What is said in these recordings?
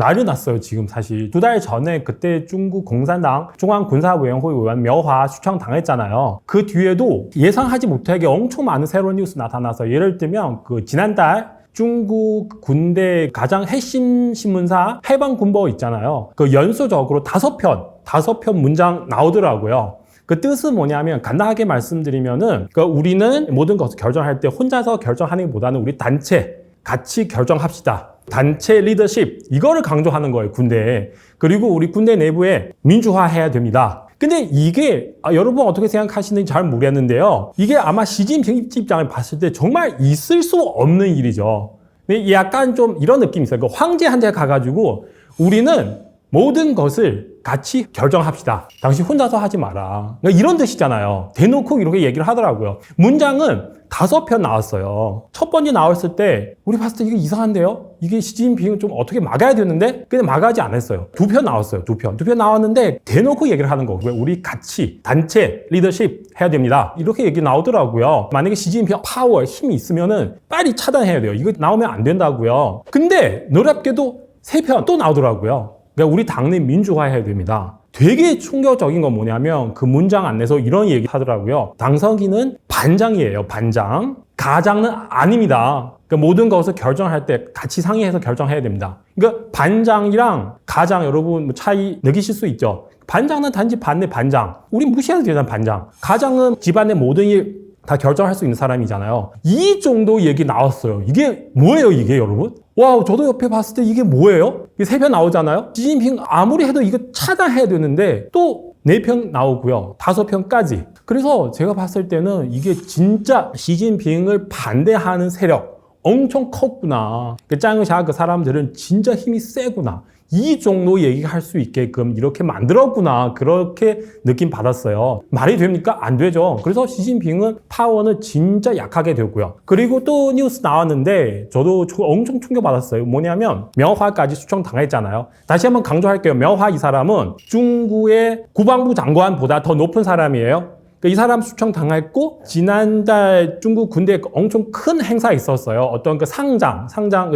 난리 났어요. 지금 사실 2달 전에 그때 중국 공산당 중앙군사위원회 의원 묘화 수청당했잖아요. 그 뒤에도 예상하지 못하게 엄청 많은 새로운 뉴스 나타나서, 예를 들면 그 지난달 중국 군대 가장 핵심 신문사 해방군보 있잖아요. 그 연속적으로 5편 문장 나오더라고요. 그 뜻은 뭐냐면, 간단하게 말씀드리면은, 우리는 모든 것을 결정할 때 혼자서 결정하는 것보다는 우리 단체 같이 결정합시다. 단체 리더십, 이거를 강조하는 거예요, 군대에. 그리고 우리 군대 내부에 민주화해야 됩니다. 근데 이게 여러분 어떻게 생각하시는지 잘 모르겠는데요. 이게 아마 시진핑 입장을 봤을 때 정말 있을 수 없는 일이죠. 근데 약간 좀 이런 느낌이 있어요. 그 황제한테 가가지고 우리는 모든 것을 같이 결정합시다. 당신 혼자서 하지 마라. 그러니까 이런 뜻이잖아요. 대놓고 이렇게 얘기를 하더라고요. 문장은 5편 나왔어요. 첫 번째 나왔을 때 우리 봤을 때 이게 이상한데요? 이게 시진핑은 좀 어떻게 막아야 되는데 근데 막아야지 않았어요. 2편 나왔어요. 2편 나왔는데 대놓고 얘기를 하는 거고요. 우리 같이 단체 리더십 해야 됩니다. 이렇게 얘기 나오더라고요. 만약에 시진핑 파워, 힘이 있으면은 빨리 차단해야 돼요. 이거 나오면 안 된다고요. 근데 놀랍게도 3편 또 나오더라고요. 그러니까 우리 당내 민주화해야 됩니다. 되게 충격적인 건 뭐냐면 그 문장 안에서 이런 얘기 하더라고요. 당선인은 반장이에요. 반장. 가장은 아닙니다. 그러니까 모든 것을 결정할 때 같이 상의해서 결정해야 됩니다. 그러니까 반장이랑 가장, 여러분 차이 느끼실 수 있죠. 반장은 단지 반장. 우리 무시해도 되잖아, 반장. 가장은 집안의 모든 일 다 결정할 수 있는 사람이잖아요. 이 정도 얘기 나왔어요. 이게 뭐예요, 이게 여러분? 와, 저도 옆에 봤을 때 이게 뭐예요? 이게 3편 나오잖아요? 시진핑 아무리 해도 이거 차단해야 되는데 또 4편 나오고요. 5편까지. 그래서 제가 봤을 때는 이게 진짜 시진핑을 반대하는 세력 엄청 컸구나. 짱샤 그 사람들은 진짜 힘이 세구나. 이 정도 얘기할 수 있게끔 이렇게 만들었구나. 그렇게 느낌 받았어요. 말이 됩니까? 안 되죠. 그래서 시진핑은 파워는 진짜 약하게 되고요. 그리고 또 뉴스 나왔는데 저도 엄청 충격받았어요. 뭐냐면 명화까지 수청당했잖아요. 다시 한번 강조할게요. 명화 이 사람은 중국의 국방부 장관보다 더 높은 사람이에요. 이 사람 수청당했고, 지난달 중국 군대에 엄청 큰 행사 있었어요. 어떤 그 상장,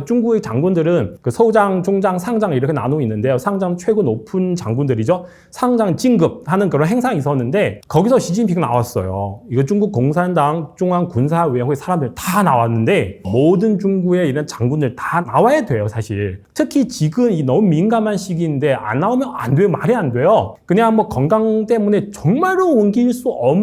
중국의 장군들은 그 소장, 중장, 상장 이렇게 나누고 있는데요. 상장 최고 높은 장군들이죠. 상장 진급하는 그런 행사가 있었는데, 거기서 시진핑 나왔어요. 이거 중국 공산당 중앙군사위원회 사람들 다 나왔는데, 모든 중국의 이런 장군들 다 나와야 돼요, 사실. 특히 지금 이 너무 민감한 시기인데, 안 나오면 안 돼요. 말이 안 돼요. 그냥 뭐 건강 때문에 정말로 옮길 수 없는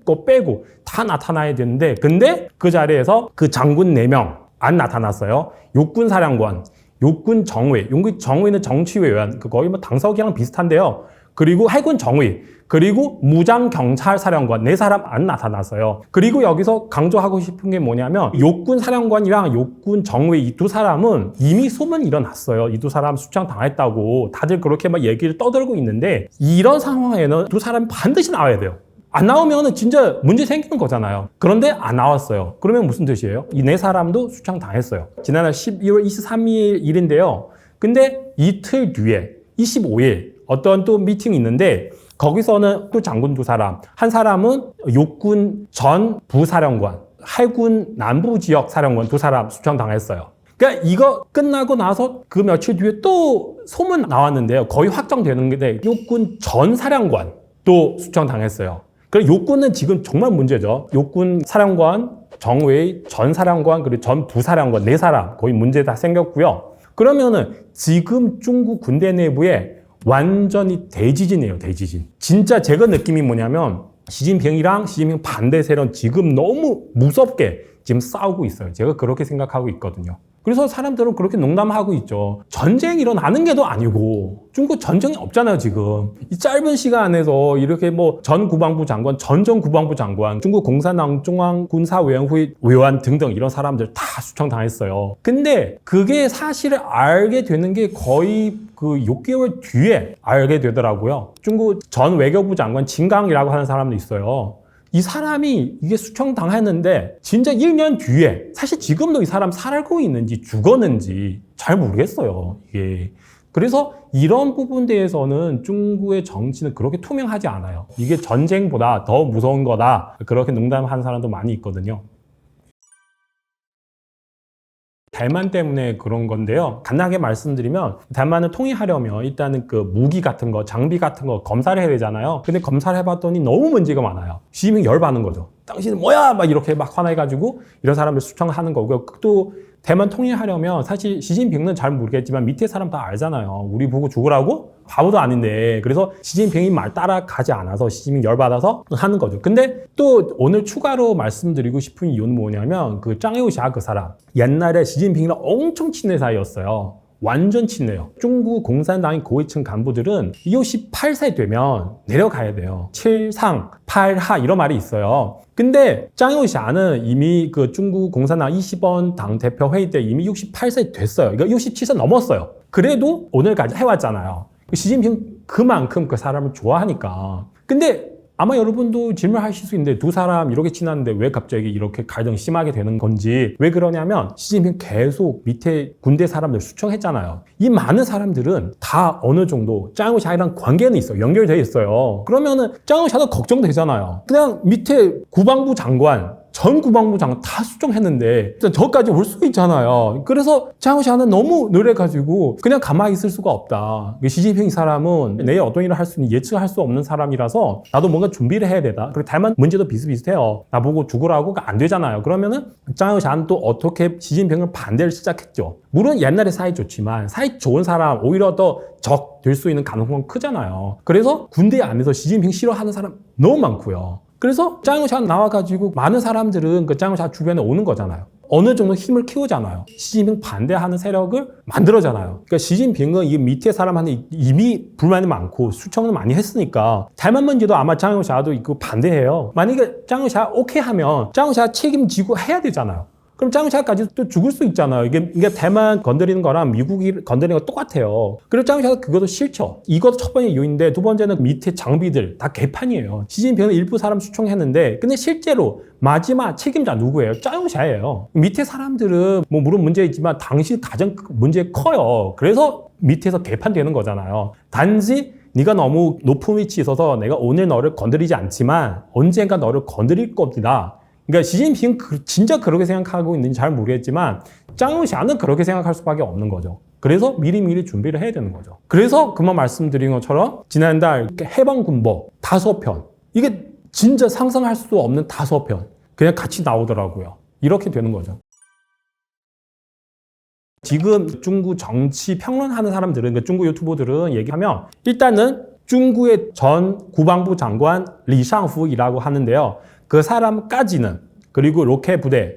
거 빼고 다 나타나야 되는데, 근데 그 자리에서 그 장군 4명 안 나타났어요. 육군사령관, 육군정위, 육군정위는 정치위원, 거의 뭐 당서기랑 비슷한데요. 그리고 해군 정위, 그리고 무장경찰사령관 4사람 안 나타났어요. 그리고 여기서 강조하고 싶은 게 뭐냐면 육군사령관이랑 육군정위 이 2사람은 이미 소문이 일어났어요. 이 2사람 수청당했다고 다들 그렇게 막 얘기를 떠들고 있는데, 이런 상황에는 2사람이 반드시 나와야 돼요. 안 나오면 진짜 문제 생기는 거잖아요. 그런데 안 나왔어요. 그러면 무슨 뜻이에요? 이 4사람도 수청당했어요. 지난달 12월 23일 일인데요. 근데 이틀 뒤에 25일 어떤 또 미팅이 있는데, 거기서는 또 장군 2사람, 한 사람은 육군 전 부사령관, 해군 남부지역 사령관 2사람 수청당했어요. 그러니까 이거 끝나고 나서 그 며칠 뒤에 또 소문 나왔는데요. 거의 확정되는 게 육군 전 사령관 또 수청당했어요. 그래서 육군은 지금 정말 문제죠. 육군 사령관, 정尉, 전 사령관, 그리고 전 부사령관 4사람 거의 문제 다 생겼고요. 그러면은 지금 중국 군대 내부에 완전히 대지진이에요, 대지진. 진짜 제가 느낌이 뭐냐면 시진핑이랑 시진핑 반대 세력 지금 너무 무섭게 지금 싸우고 있어요. 제가 그렇게 생각하고 있거든요. 그래서 사람들은 그렇게 농담하고 있죠. 전쟁이 일어나는 게도 아니고, 중국 전쟁이 없잖아요, 지금. 이 짧은 시간에서 이렇게 뭐 전 국방부 장관, 전 국방부 장관, 중국 공산당 중앙군사위원회 위원 등등 이런 사람들 다 수청당했어요. 근데 그게 사실을 알게 되는 게 거의 그 6개월 뒤에 알게 되더라고요. 중국 전 외교부 장관 진강이라고 하는 사람도 있어요. 이 사람이 이게 수청당했는데 진짜 1년 뒤에, 사실 지금도 이 사람 살고 있는지 죽었는지 잘 모르겠어요, 이게. 그래서 이런 부분 대해서는 중국의 정치는 그렇게 투명하지 않아요. 이게 전쟁보다 더 무서운 거다, 그렇게 농담하는 사람도 많이 있거든요. 대만 때문에 그런 건데요. 간단하게 말씀드리면 대만을 통일하려면 일단은 그 무기 같은 거, 장비 같은 거 검사를 해야 되잖아요. 근데 검사를 해봤더니 너무 문제가 많아요. 시진핑 열받는 거죠. 당신은 뭐야? 막 이렇게 막 화내가지고 이런 사람을 수청하는 거고요. 또 대만 통일하려면 사실 시진핑은 잘 모르겠지만 밑에 사람 다 알잖아요. 우리 보고 죽으라고? 바보도 아닌데. 그래서 시진핑이 말 따라가지 않아서 시진핑 열받아서 하는 거죠. 근데 또 오늘 추가로 말씀드리고 싶은 이유는 뭐냐면 그 짱요샤 그 사람 옛날에 시진핑이랑 엄청 친한 사이였어요. 완전 친해요. 중국 공산당의 고위층 간부들은 68세 되면 내려가야 돼요. 7상, 8하 이런 말이 있어요. 근데 짱요샤는 이미 그 중국 공산당 20원 당대표 회의 때 이미 68세 됐어요. 그러니까 67세 넘었어요. 그래도 오늘까지 해왔잖아요. 시진핑 그만큼 그 사람을 좋아하니까. 근데 아마 여러분도 질문하실 수 있는데 두 사람 이렇게 친한데 왜 갑자기 이렇게 갈등이 심하게 되는 건지. 왜 그러냐면 시진핑 계속 밑에 군대 사람들 수청했잖아요. 이 많은 사람들은 다 어느 정도 짱요샤이랑 관계는 있어요. 연결돼 있어요. 그러면은 짱요샤도 걱정되잖아요. 그냥 밑에 국방부 장관 전 국방부 장관 다 수정했는데 저까지 올 수 있잖아요. 그래서 짱요샤는 너무 노력해가지고 그냥 가만히 있을 수가 없다. 시진핑 이 사람은 내일 어떤 일을 할 수 있는 예측할 수 없는 사람이라서 나도 뭔가 준비를 해야 되다. 그리고 대만 문제도 비슷비슷해요. 나보고 죽으라고 안 되잖아요. 그러면은 짱요샤는 또 어떻게 시진핑을 반대를 시작했죠. 물론 옛날에 사이 좋지만 사이 좋은 사람 오히려 더 적 될 수 있는 가능성은 크잖아요. 그래서 군대 안에서 시진핑 싫어하는 사람 너무 많고요. 그래서 짱요샤 나와가지고 많은 사람들은 그 짱요샤 주변에 오는 거잖아요. 어느 정도 힘을 키우잖아요. 시진핑 반대하는 세력을 만들어잖아요. 그러니까 시진핑은 이 밑에 사람한테 이미 불만이 많고 수청을 많이 했으니까 대만 문제도 아마 짱요샤도 이거 반대해요. 만약에 짱요샤 오케이 하면 짱요샤 책임지고 해야 되잖아요. 그럼 짱요샤까지 또 죽을 수 있잖아요. 이게 대만 건드리는 거랑 미국이 건드리는 거 똑같아요. 그리고 짱요샤가 그것도 싫죠. 이것도 첫 번째 이유인데 두 번째는 밑에 장비들 다 개판이에요. 시진핑은 일부 사람 수청했는데 근데 실제로 마지막 책임자 누구예요? 짱요샤예요. 밑에 사람들은 뭐 물론 문제 있지만 당시 가장 문제 커요. 그래서 밑에서 개판되는 거잖아요. 단지 네가 너무 높은 위치에 있어서 내가 오늘 너를 건드리지 않지만 언젠가 너를 건드릴 겁니다. 그러니까 시진핑 진짜 그렇게 생각하고 있는지 잘 모르겠지만 짱요샤는 그렇게 생각할 수밖에 없는 거죠. 그래서 미리미리 준비를 해야 되는 거죠. 그래서 그만 말씀드린 것처럼 지난달 해방군법 5편 이게 진짜 상상할 수 없는 5편 그냥 같이 나오더라고요. 이렇게 되는 거죠. 지금 중국 정치 평론하는 사람들은 그러니까 중국 유튜버들은 얘기하면 일단은 중국의 전 국방부 장관 리상푸이라고 하는데요. 그 사람까지는 그리고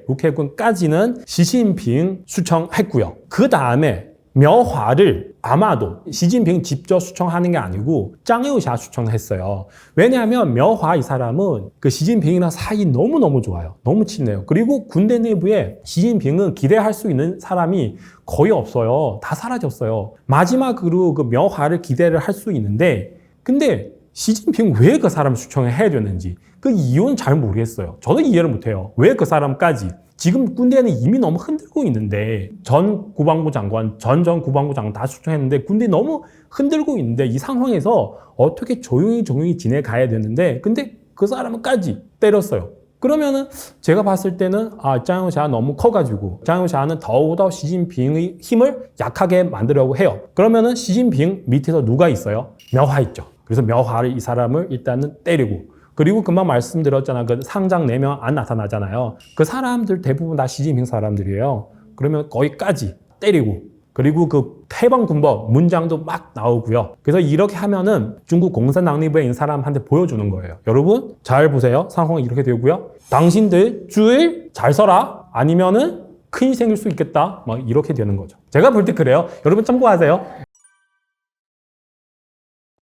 로켓군까지는 시진핑 수청했고요. 그 다음에 명화를 아마도 시진핑 직접 수청하는 게 아니고 짱요샤 수청했어요. 왜냐하면 명화 이 사람은 그 시진핑이랑 사이 너무너무 좋아요. 너무 친해요. 그리고 군대 내부에 시진핑은 기대할 수 있는 사람이 거의 없어요. 다 사라졌어요. 마지막으로 그 명화를 기대를 할 수 있는데 근데 시진핑 왜 그 사람 수청해야 되는지 그 이유는 잘 모르겠어요. 저는 이해를 못해요. 왜 그 사람까지? 지금 군대는 이미 너무 흔들고 있는데 전 국방부 장관, 전 국방부 장관 다 수청했는데 군대 너무 흔들고 있는데 이 상황에서 어떻게 조용히 지내가야 되는데 근데 그 사람까지 때렸어요. 그러면은 제가 봤을 때는 짱요샤 너무 커가지고 짱요샤는 더욱더 시진핑의 힘을 약하게 만들려고 해요. 그러면은 시진핑 밑에서 누가 있어요? 명화 있죠. 그래서 명화를 이 사람을 일단은 때리고 그리고 금방 말씀드렸잖아요. 그 상장 4명 안 나타나잖아요. 그 사람들 대부분 다 시진핑 사람들이에요. 그러면 거기까지 때리고 그리고 그 해방군법 문장도 막 나오고요. 그래서 이렇게 하면은 중국 공산당 내부에 있는 사람한테 보여주는 거예요. 여러분 잘 보세요. 상황이 이렇게 되고요. 당신들 주의 잘 서라. 아니면은 큰일 생길 수 있겠다. 막 이렇게 되는 거죠. 제가 볼 때 그래요. 여러분 참고하세요.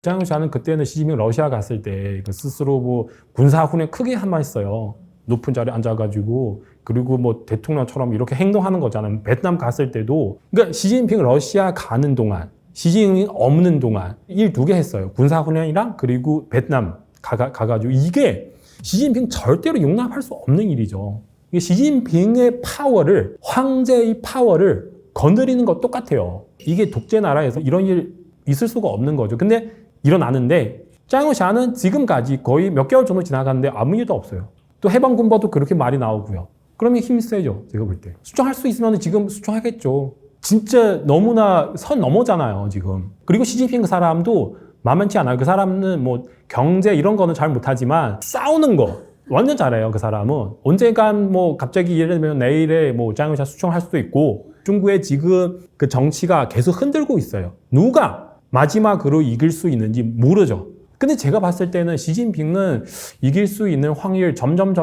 짱요샤는 그때는 시진핑 러시아 갔을 때 스스로 뭐 군사훈련 크게 한 말 했어요. 높은 자리에 앉아가지고 그리고 뭐 대통령처럼 이렇게 행동하는 거잖아요. 베트남 갔을 때도 그러니까 시진핑 러시아 가는 동안 시진핑이 없는 동안 일 2개 했어요. 군사훈련이랑 그리고 베트남 가가지고 이게 시진핑 절대로 용납할 수 없는 일이죠. 이게 시진핑의 파워를 황제의 파워를 건드리는 것 똑같아요. 이게 독재 나라에서 이런 일 있을 수가 없는 거죠. 근데 일어나는데 짱요샤는 지금까지 거의 몇 개월 정도 지나갔는데 아무 일도 없어요. 또 해방군법도 그렇게 말이 나오고요. 그러면 힘이 세죠. 제가 볼 때. 수청할 수 있으면 지금 수청하겠죠. 진짜 너무나 선 넘어잖아요, 지금. 그리고 시진핑 그 사람도 만만치 않아요. 그 사람은 뭐 경제 이런 거는 잘 못하지만 싸우는 거 완전 잘해요. 그 사람은. 언젠간 뭐 갑자기 예를 들면 내일에 뭐 장유샤 수청할 수도 있고 중국의 지금 그 정치가 계속 흔들고 있어요. 누가 마지막으로 이길 수 있는지 모르죠. 근데 제가 봤을 때는 시진핑은 이길 수 있는 확률 점점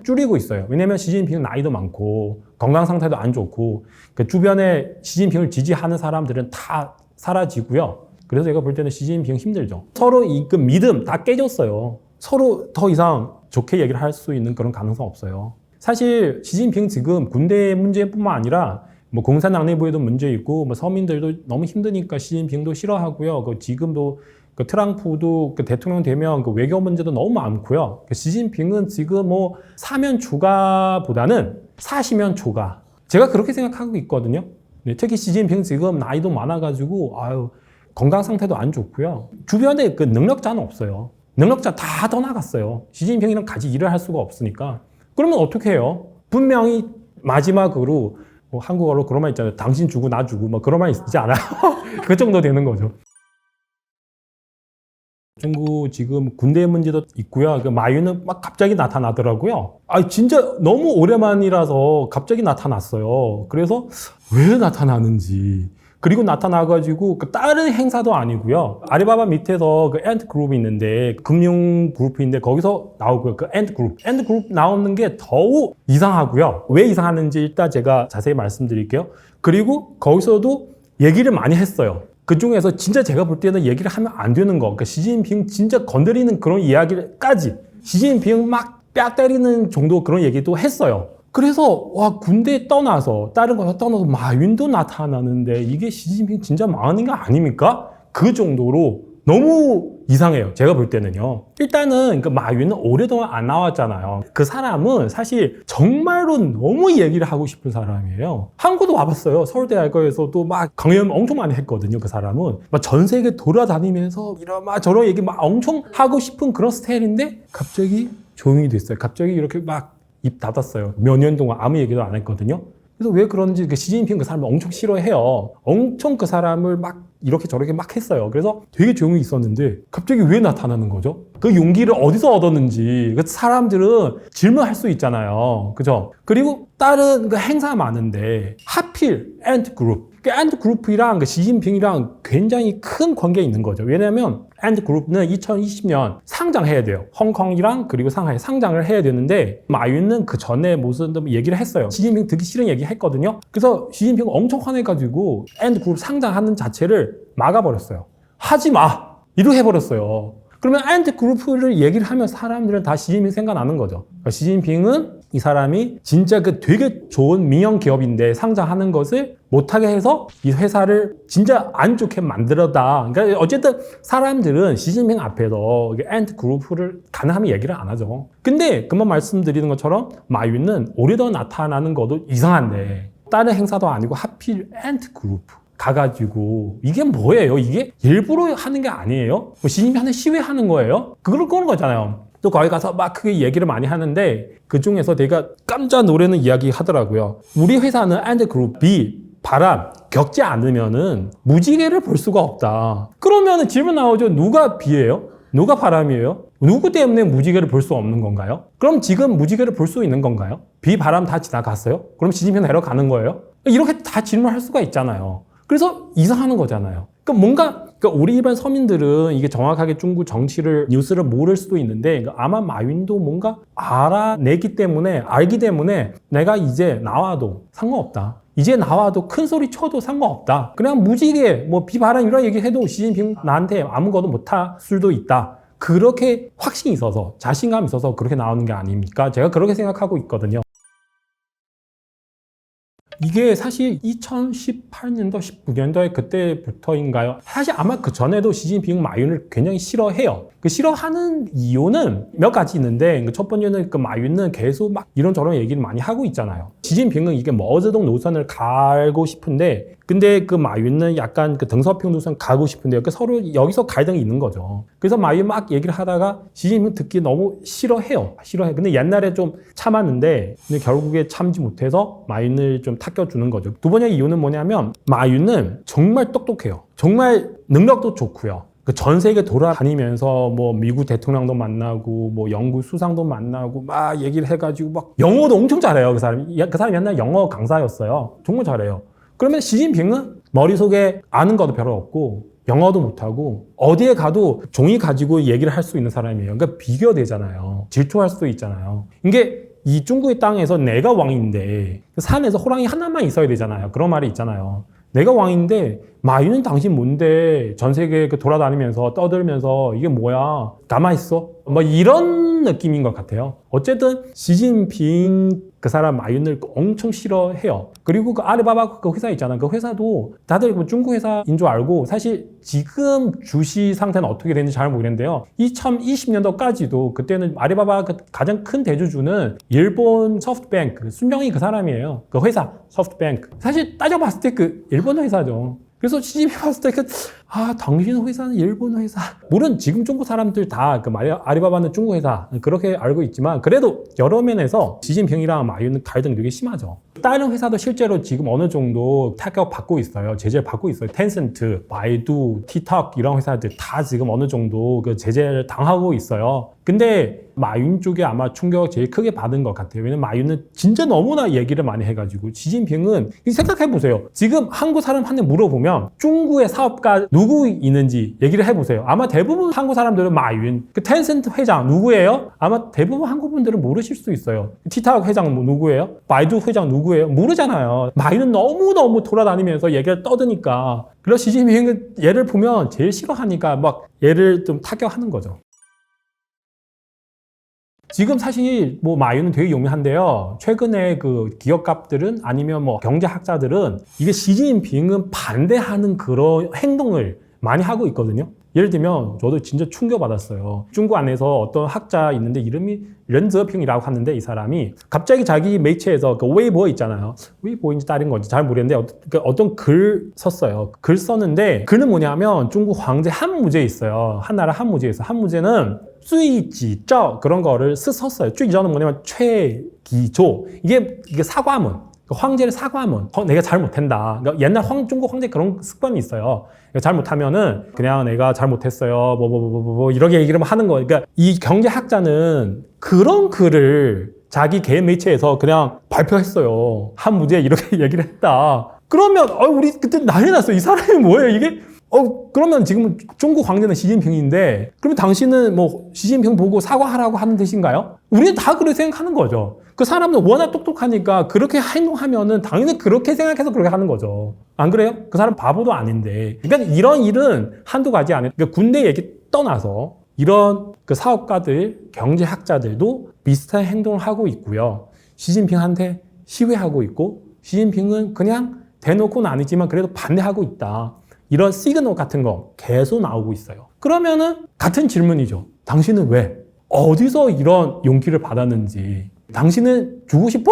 줄이고 있어요. 왜냐면 시진핑은 나이도 많고 건강 상태도 안 좋고 그 주변에 시진핑을 지지하는 사람들은 다 사라지고요. 그래서 제가 볼 때는 시진핑 힘들죠. 서로 그 믿음 다 깨졌어요. 서로 더 이상 좋게 얘기를 할 수 있는 그런 가능성 없어요. 사실 시진핑 지금 군대 문제뿐만 아니라 뭐 공산당 내부에도 문제 있고 뭐 서민들도 너무 힘드니까 시진핑도 싫어하고요. 그 지금도 그 트럼프도 그 대통령 되면 그 외교 문제도 너무 많고요. 그 시진핑은 지금 뭐 사면 추가보다는 사시면 초과. 제가 그렇게 생각하고 있거든요. 네, 특히 시진핑 지금 나이도 많아가지고 건강 상태도 안 좋고요. 주변에 그 능력자는 없어요. 능력자 다 떠나갔어요. 시진핑이랑 같이 일을 할 수가 없으니까. 그러면 어떻게 해요? 분명히 마지막으로 뭐 한국어로 그런 말 있잖아요. 당신 주고 나 주고 뭐 그런 말 있지 않아요? 그 정도 되는 거죠. 중국 지금 군대 문제도 있고요. 그 마유는 막 갑자기 나타나더라고요. 진짜 너무 오랜만이라서 갑자기 나타났어요. 그래서 왜 나타나는지. 그리고 나타나가지고 그 다른 행사도 아니고요. 알리바바 밑에서 그 엔트 그룹이 있는데 금융 그룹인데 거기서 나오고요. 그 엔트 그룹 나오는 게 더욱 이상하고요. 왜 이상하는지 일단 제가 자세히 말씀드릴게요. 그리고 거기서도 얘기를 많이 했어요. 그 중에서 진짜 제가 볼 때는 얘기를 하면 안 되는 거. 그러니까 시진핑 진짜 건드리는 그런 이야기까지 시진핑 막 뺨 때리는 정도 그런 얘기도 했어요. 그래서 군대 떠나서 다른 거 떠나서 마윈도 나타나는데 이게 시진핑 진짜 망하는 게 아닙니까? 그 정도로 너무 이상해요. 제가 볼 때는요. 일단은 그 마윈은 오랫동안 안 나왔잖아요. 그 사람은 사실 정말로 너무 얘기를 하고 싶은 사람이에요. 한국도 와봤어요. 서울대학교에서도 막 강연 엄청 많이 했거든요. 그 사람은 막 전 세계 돌아다니면서 이런 막 저런 얘기 막 엄청 하고 싶은 그런 스타일인데 갑자기 조용히 됐어요. 갑자기 이렇게 막 입 닫았어요. 몇 년 동안 아무 얘기도 안 했거든요. 그래서 왜 그런지 그 시진핑 그 사람을 엄청 싫어해요. 엄청 그 사람을 막 이렇게 저렇게 막 했어요. 그래서 되게 조용히 있었는데 갑자기 왜 나타나는 거죠? 그 용기를 어디서 얻었는지 그 사람들은 질문할 수 있잖아요. 그죠? 그리고 다른 그 행사 많은데 하필 엔트 그룹. 그 엔트 그룹이랑 그 시진핑이랑 굉장히 큰 관계가 있는 거죠. 왜냐하면 엔트 그룹은 2020년 상장해야 돼요. 홍콩이랑 그리고 상하이 상장을 해야 되는데 마윈은 그 전에 무슨 얘기를 했어요. 시진핑 듣기 싫은 얘기 했거든요. 그래서 시진핑 엄청 화내가지고 엔트 그룹 상장하는 자체를 막아버렸어요. 하지 마! 이렇게 해버렸어요. 그러면 엔트 그룹을 얘기를 하면 사람들은 다 시진핑 생각나는 거죠. 그러니까 시진핑은 이 사람이 진짜 그 되게 좋은 민영 기업인데 상장하는 것을 못하게 해서 이 회사를 진짜 안 좋게 만들었다. 그러니까 어쨌든 사람들은 시진핑 앞에서 엔트 그룹을 가능하면 얘기를 안 하죠. 근데 금방 말씀드리는 것처럼 마윈은 오래도 나타나는 것도 이상한데 다른 행사도 아니고 하필 엔트 그룹 가가지고 이게 뭐예요? 이게 일부러 하는 게 아니에요? 시진핑한테 시위하는 거예요? 그걸 거는 거잖아요. 또 거기 가서 막 크게 얘기를 많이 하는데 그 중에서 내가 깜짝 놀라는 이야기 하더라고요. 우리 회사는 엔드그룹이 바람 겪지 않으면은 무지개를 볼 수가 없다. 그러면은 질문 나오죠. 누가 비예요? 누가 바람이에요? 누구 때문에 무지개를 볼 수 없는 건가요? 그럼 지금 무지개를 볼 수 있는 건가요? 비, 바람 다 지나갔어요? 그럼 시진핑 내려가는 거예요? 이렇게 다 질문할 수가 있잖아요. 그래서 이상하는 거잖아요. 그러니까 우리 일반 서민들은 이게 정확하게 중국 정치를, 뉴스를 모를 수도 있는데 아마 마윈도 뭔가 알기 때문에 내가 이제 나와도 상관없다. 이제 나와도 큰 소리 쳐도 상관없다. 그냥 무지개, 뭐 비바람 이런 얘기 해도 시진핑 나한테 아무것도 못할 수도 있다. 그렇게 확신이 있어서, 자신감이 있어서 그렇게 나오는 게 아닙니까? 제가 그렇게 생각하고 있거든요. 이게 사실 2018년도, 19년도에 그때부터인가요? 사실 아마 그 전에도 시진핑 마윈을 굉장히 싫어해요. 그 싫어하는 이유는 몇 가지 있는데 첫 번째는 그 마윈은 계속 막 이런저런 얘기를 많이 하고 있잖아요. 시진핑은 이게 머저동 노선을 갈고 싶은데 근데 그 마윈은 약간 그 덩서핑도선 가고 싶은데요. 그 서로 여기서 갈등이 있는 거죠. 그래서 마윈 막 얘기를 하다가 시진핑 듣기 너무 싫어해요. 싫어해. 근데 옛날에 좀 참았는데 근데 결국에 참지 못해서 마윈을 좀 탁겨주는 거죠. 두 번째 이유는 뭐냐면 마윈은 정말 똑똑해요. 정말 능력도 좋고요. 그 전 세계 돌아다니면서 뭐 미국 대통령도 만나고 뭐 영국 수상도 만나고 막 얘기를 해가지고 막 영어도 엄청 잘해요. 그 사람이. 그 사람이 옛날 영어 강사였어요. 정말 잘해요. 그러면 시진핑은 머릿속에 아는 것도 별로 없고 영어도 못하고 어디에 가도 종이 가지고 얘기를 할 수 있는 사람이에요. 그러니까 비교되잖아요. 질투할 수도 있잖아요. 이게 이 중국의 땅에서 내가 왕인데 그 산에서 호랑이 하나만 있어야 되잖아요. 그런 말이 있잖아요. 내가 왕인데 마윈은 당신 뭔데 전 세계 돌아다니면서 떠들면서 이게 뭐야 가만히 있어 뭐 이런 느낌인 것 같아요. 어쨌든 시진핑 그 사람 마윈을 엄청 싫어해요. 그리고 그 알리바바 그 회사 있잖아요. 그 회사도 다들 중국 회사인 줄 알고 사실 지금 주식 상태는 어떻게 되는지 잘 모르겠는데요. 2020년도까지도 그때는 알리바바 그 가장 큰 대주주는 일본 소프트뱅크 순명이 그 사람이에요. 그 회사 소프트뱅크 사실 따져봤을 때 그 일본 회사죠. 그래서 시진핑 봤을 때 당신 회사는 일본 회사. 물론 지금 중국 사람들 다 그 알리바바는 중국 회사 그렇게 알고 있지만 그래도 여러 면에서 시진핑이랑 마윈은 갈등이 되게 심하죠. 다른 회사도 실제로 지금 어느 정도 타격 받고 있어요. 제재를 받고 있어요. 텐센트, 바이두, 티톡 이런 회사들 다 지금 어느 정도 그 제재를 당하고 있어요. 근데 마윈 쪽에 아마 충격 제일 크게 받은 것 같아요. 왜냐면 마윈은 진짜 너무나 얘기를 많이 해가지고 시진핑은 생각해보세요. 지금 한국 사람한테 물어보면 중국의 사업가 누구 있는지 얘기를 해보세요. 아마 대부분 한국 사람들은 마윈, 그 텐센트 회장 누구예요? 아마 대부분 한국 분들은 모르실 수 있어요. 티톡 회장 누구예요? 바이두 회장 누구예요? 모르잖아요. 마윈은 너무너무 돌아다니면서 얘기를 떠드니까. 그래서 시진핑은 얘를 보면 제일 싫어하니까 막 얘를 좀 타격하는 거죠. 지금 사실 뭐 마윈은 되게 유명한데요. 최근에 그 기업가들은 아니면 뭐 경제학자들은 이게 시진핑은 반대하는 그런 행동을 많이 하고 있거든요. 예를 들면 저도 진짜 충격받았어요. 중국 안에서 어떤 학자 있는데 이름이 렌저핑이라고 하는데 이 사람이 갑자기 자기 매체에서 그 웨이보 있잖아요. 웨이보인지 다른 건지 잘 모르겠는데 어떤 글 썼어요. 글 썼는데 글은 뭐냐면 중국 황제 한 무제 있어요. 한 나라 한 무제 있어요. 한 무제는 罪己诏 그런 거를 썼어요. 罪己诏는 뭐냐면 최기조. 이게 사과문. 황제를 사과문. 내가 잘못한다. 그러니까 옛날 중국 황제 그런 습관이 있어요. 잘못하면은 그냥 내가 잘못했어요. 이렇게 얘기를 하는 거예요. 그러니까 이 경제학자는 그런 글을 자기 개인 매체에서 그냥 발표했어요. 한 무제 이렇게 얘기를 했다. 그러면 우리 그때 난리 났어요. 이 사람이 뭐예요? 이게 그러면 지금 중국 황제는 시진핑인데 그러면 당신은 뭐 시진핑 보고 사과하라고 하는 뜻인가요? 우리는 다 그렇게 생각하는 거죠. 그 사람은 워낙 똑똑하니까 그렇게 행동하면은 당연히 그렇게 생각해서 그렇게 하는 거죠. 안 그래요? 그 사람 바보도 아닌데. 그러니까 이런 일은 한두 가지 아니에요. 그러니까 군대 얘기 떠나서 이런 그 사업가들, 경제학자들도 비슷한 행동을 하고 있고요. 시진핑한테 시위하고 있고 시진핑은 그냥 대놓고는 아니지만 그래도 반대하고 있다. 이런 시그널 같은 거 계속 나오고 있어요. 그러면은 같은 질문이죠. 당신은 왜? 어디서 이런 용기를 받았는지. 당신은 주고 싶어?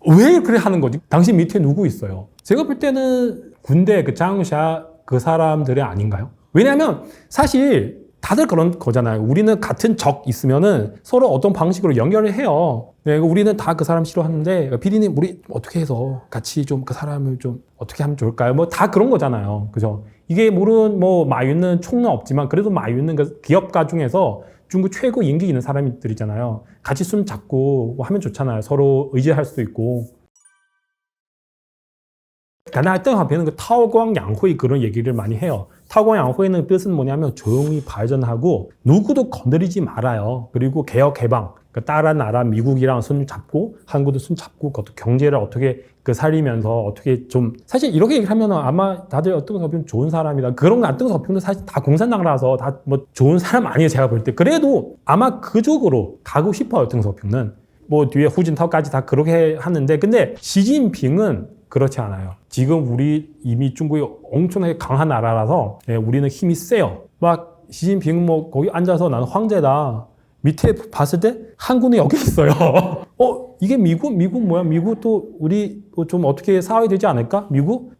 왜 그래 하는 거지? 당신 밑에 누구 있어요? 제가 볼 때는 군대 그 장샤 그 사람들이 아닌가요? 왜냐하면 사실 다들 그런 거잖아요. 우리는 같은 적 있으면은 서로 어떤 방식으로 연결을 해요. 네, 우리는 다 그 사람 싫어하는데 PD님 우리 어떻게 해서 같이 좀 그 사람을 좀 어떻게 하면 좋을까요? 뭐 다 그런 거잖아요. 그죠? 이게 물론 뭐 마윈은 총은 없지만 그래도 마윈은 그 기업가 중에서 중국 최고 인기 있는 사람들이잖아요. 같이 손 잡고 뭐 하면 좋잖아요. 서로 의지할 수도 있고. 가나할 때 하면 그 타오광 양회의 그런 얘기를 많이 해요. 타오광 양회의는 뜻은 뭐냐면 조용히 발전하고 누구도 건드리지 말아요. 그리고 개혁 개방. 그 다른 나라 미국이랑 손 잡고 한국도 손 잡고 그것도 경제를 어떻게 그 살리면서 어떻게 좀 사실 이렇게 얘기하면 아마 다들 어떤 서평 좋은 사람이다. 그런 어떤 서평도 사실 다 공산당이라서 다 뭐 좋은 사람 아니에요. 제가 볼 때. 그래도 아마 그쪽으로 가고 싶어요. 어떤 서평은. 뭐 뒤에 후진타오까지 다 그렇게 하는데 근데 시진핑은 그렇지 않아요. 지금 우리 이미 중국이 엄청나게 강한 나라라서 우리는 힘이 세요. 막 시진핑 뭐 거기 앉아서 나는 황제다. 밑에 봤을 때 한군이 여기 있어요. 이게 미국 뭐야? 미국 또 우리 좀 어떻게 싸워야 되지 않을까? 미국?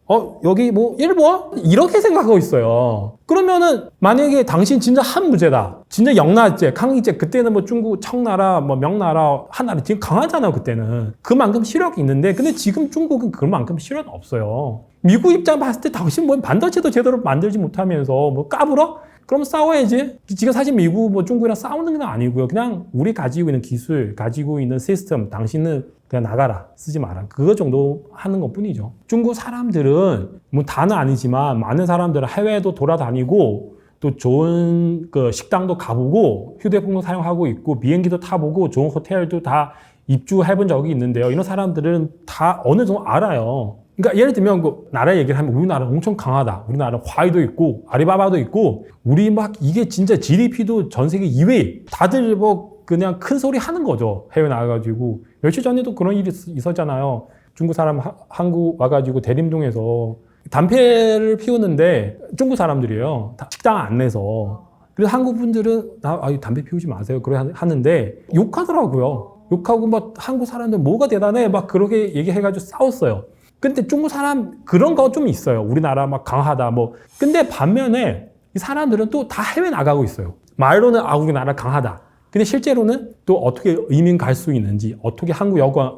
여기 뭐 일본? 이렇게 생각하고 있어요. 그러면은 만약에 당신 진짜 한무제다. 진짜 영나제,抗日제 그때는 뭐 중국 청나라, 뭐 명나라, 한나라 지금 강하잖아요. 그때는 그만큼 실력이 있는데, 근데 지금 중국은 그만큼 실력이 없어요. 미국 입장 봤을 때 당신 뭐 반도체도 제대로 만들지 못하면서 뭐 까불어? 그럼 싸워야지. 지금 사실 미국 뭐 중국이랑 싸우는 건 아니고요. 그냥 우리 가지고 있는 기술, 가지고 있는 시스템, 당신은 그냥 나가라. 쓰지 마라. 그거 정도 하는 것 뿐이죠. 중국 사람들은 뭐 다는 아니지만 많은 사람들은 해외에도 돌아다니고 또 좋은 그 식당도 가보고 휴대폰도 사용하고 있고 비행기도 타보고 좋은 호텔도 다 입주해본 적이 있는데요. 이런 사람들은 다 어느 정도 알아요. 그러니까 예를 들면 그 나라 얘기를 하면 우리나라 엄청 강하다. 우리나라 화이도 있고 아리바바도 있고 우리 막 이게 진짜 GDP도 전 세계 2위. 다들 뭐 그냥 큰 소리 하는 거죠. 해외 나가가지고. 며칠 전에도 그런 일이 있었잖아요. 중국 사람 한국 와가지고 대림동에서 담배를 피우는데 중국 사람들이에요. 식당 안 내서. 그래서 한국 분들은 담배 피우지 마세요. 그래 하는데 욕하더라고요. 욕하고 막 한국 사람들 뭐가 대단해 막 그렇게 얘기해가지고 싸웠어요. 근데 중국 사람 그런 거 좀 있어요. 우리나라 막 강하다 뭐. 근데 반면에 이 사람들은 또 다 해외 나가고 있어요. 말로는 우리나라 강하다. 근데 실제로는 또 어떻게 이민 갈 수 있는지, 어떻게 한국 여권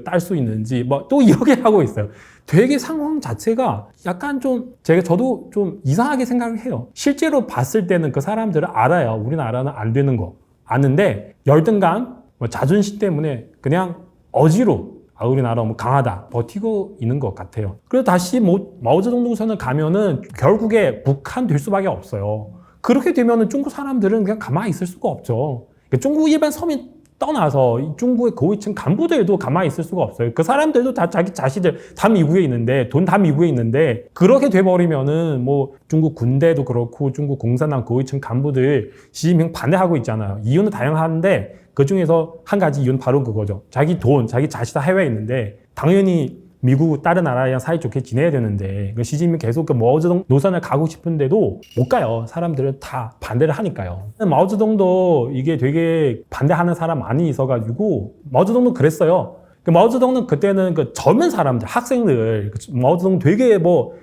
딸 수 있는지 뭐 또 이렇게 하고 있어요. 되게 상황 자체가 약간 좀 저도 좀 이상하게 생각을 해요. 실제로 봤을 때는 그 사람들은 알아요. 우리나라는 안 되는 거 아는데 열등감, 뭐 자존심 때문에 그냥 어지로 우리나라 너무 강하다 버티고 있는 것 같아요. 그래서 다시 뭐 마오쩌둥 동선을 가면은 결국에 북한 될 수밖에 없어요. 그렇게 되면은 중국 사람들은 그냥 가만히 있을 수가 없죠. 그러니까 중국 일반 서민 떠나서 중국의 고위층 간부들도 가만히 있을 수가 없어요. 그 사람들도 다 자기 자신들 다 미국에 있는데 돈 다 미국에 있는데 그렇게 돼버리면은 뭐 중국 군대도 그렇고 중국 공산당 고위층 간부들 시진핑 반대하고 있잖아요. 이유는 다양한데 그 중에서 한 가지 이유는 바로 그거죠. 자기 돈, 자기 자식 다 해외에 있는데 당연히 미국 다른 나라랑 사이좋게 지내야 되는데 시진핑 계속 그 마오쩌둥 노선을 가고 싶은데도 못 가요. 사람들은 다 반대를 하니까요. 마오쩌둥도 이게 되게 반대하는 사람 많이 있어가지고 마오쩌둥도 그랬어요. 마오쩌둥은 그때는 그 젊은 사람들, 학생들, 마오쩌둥 되게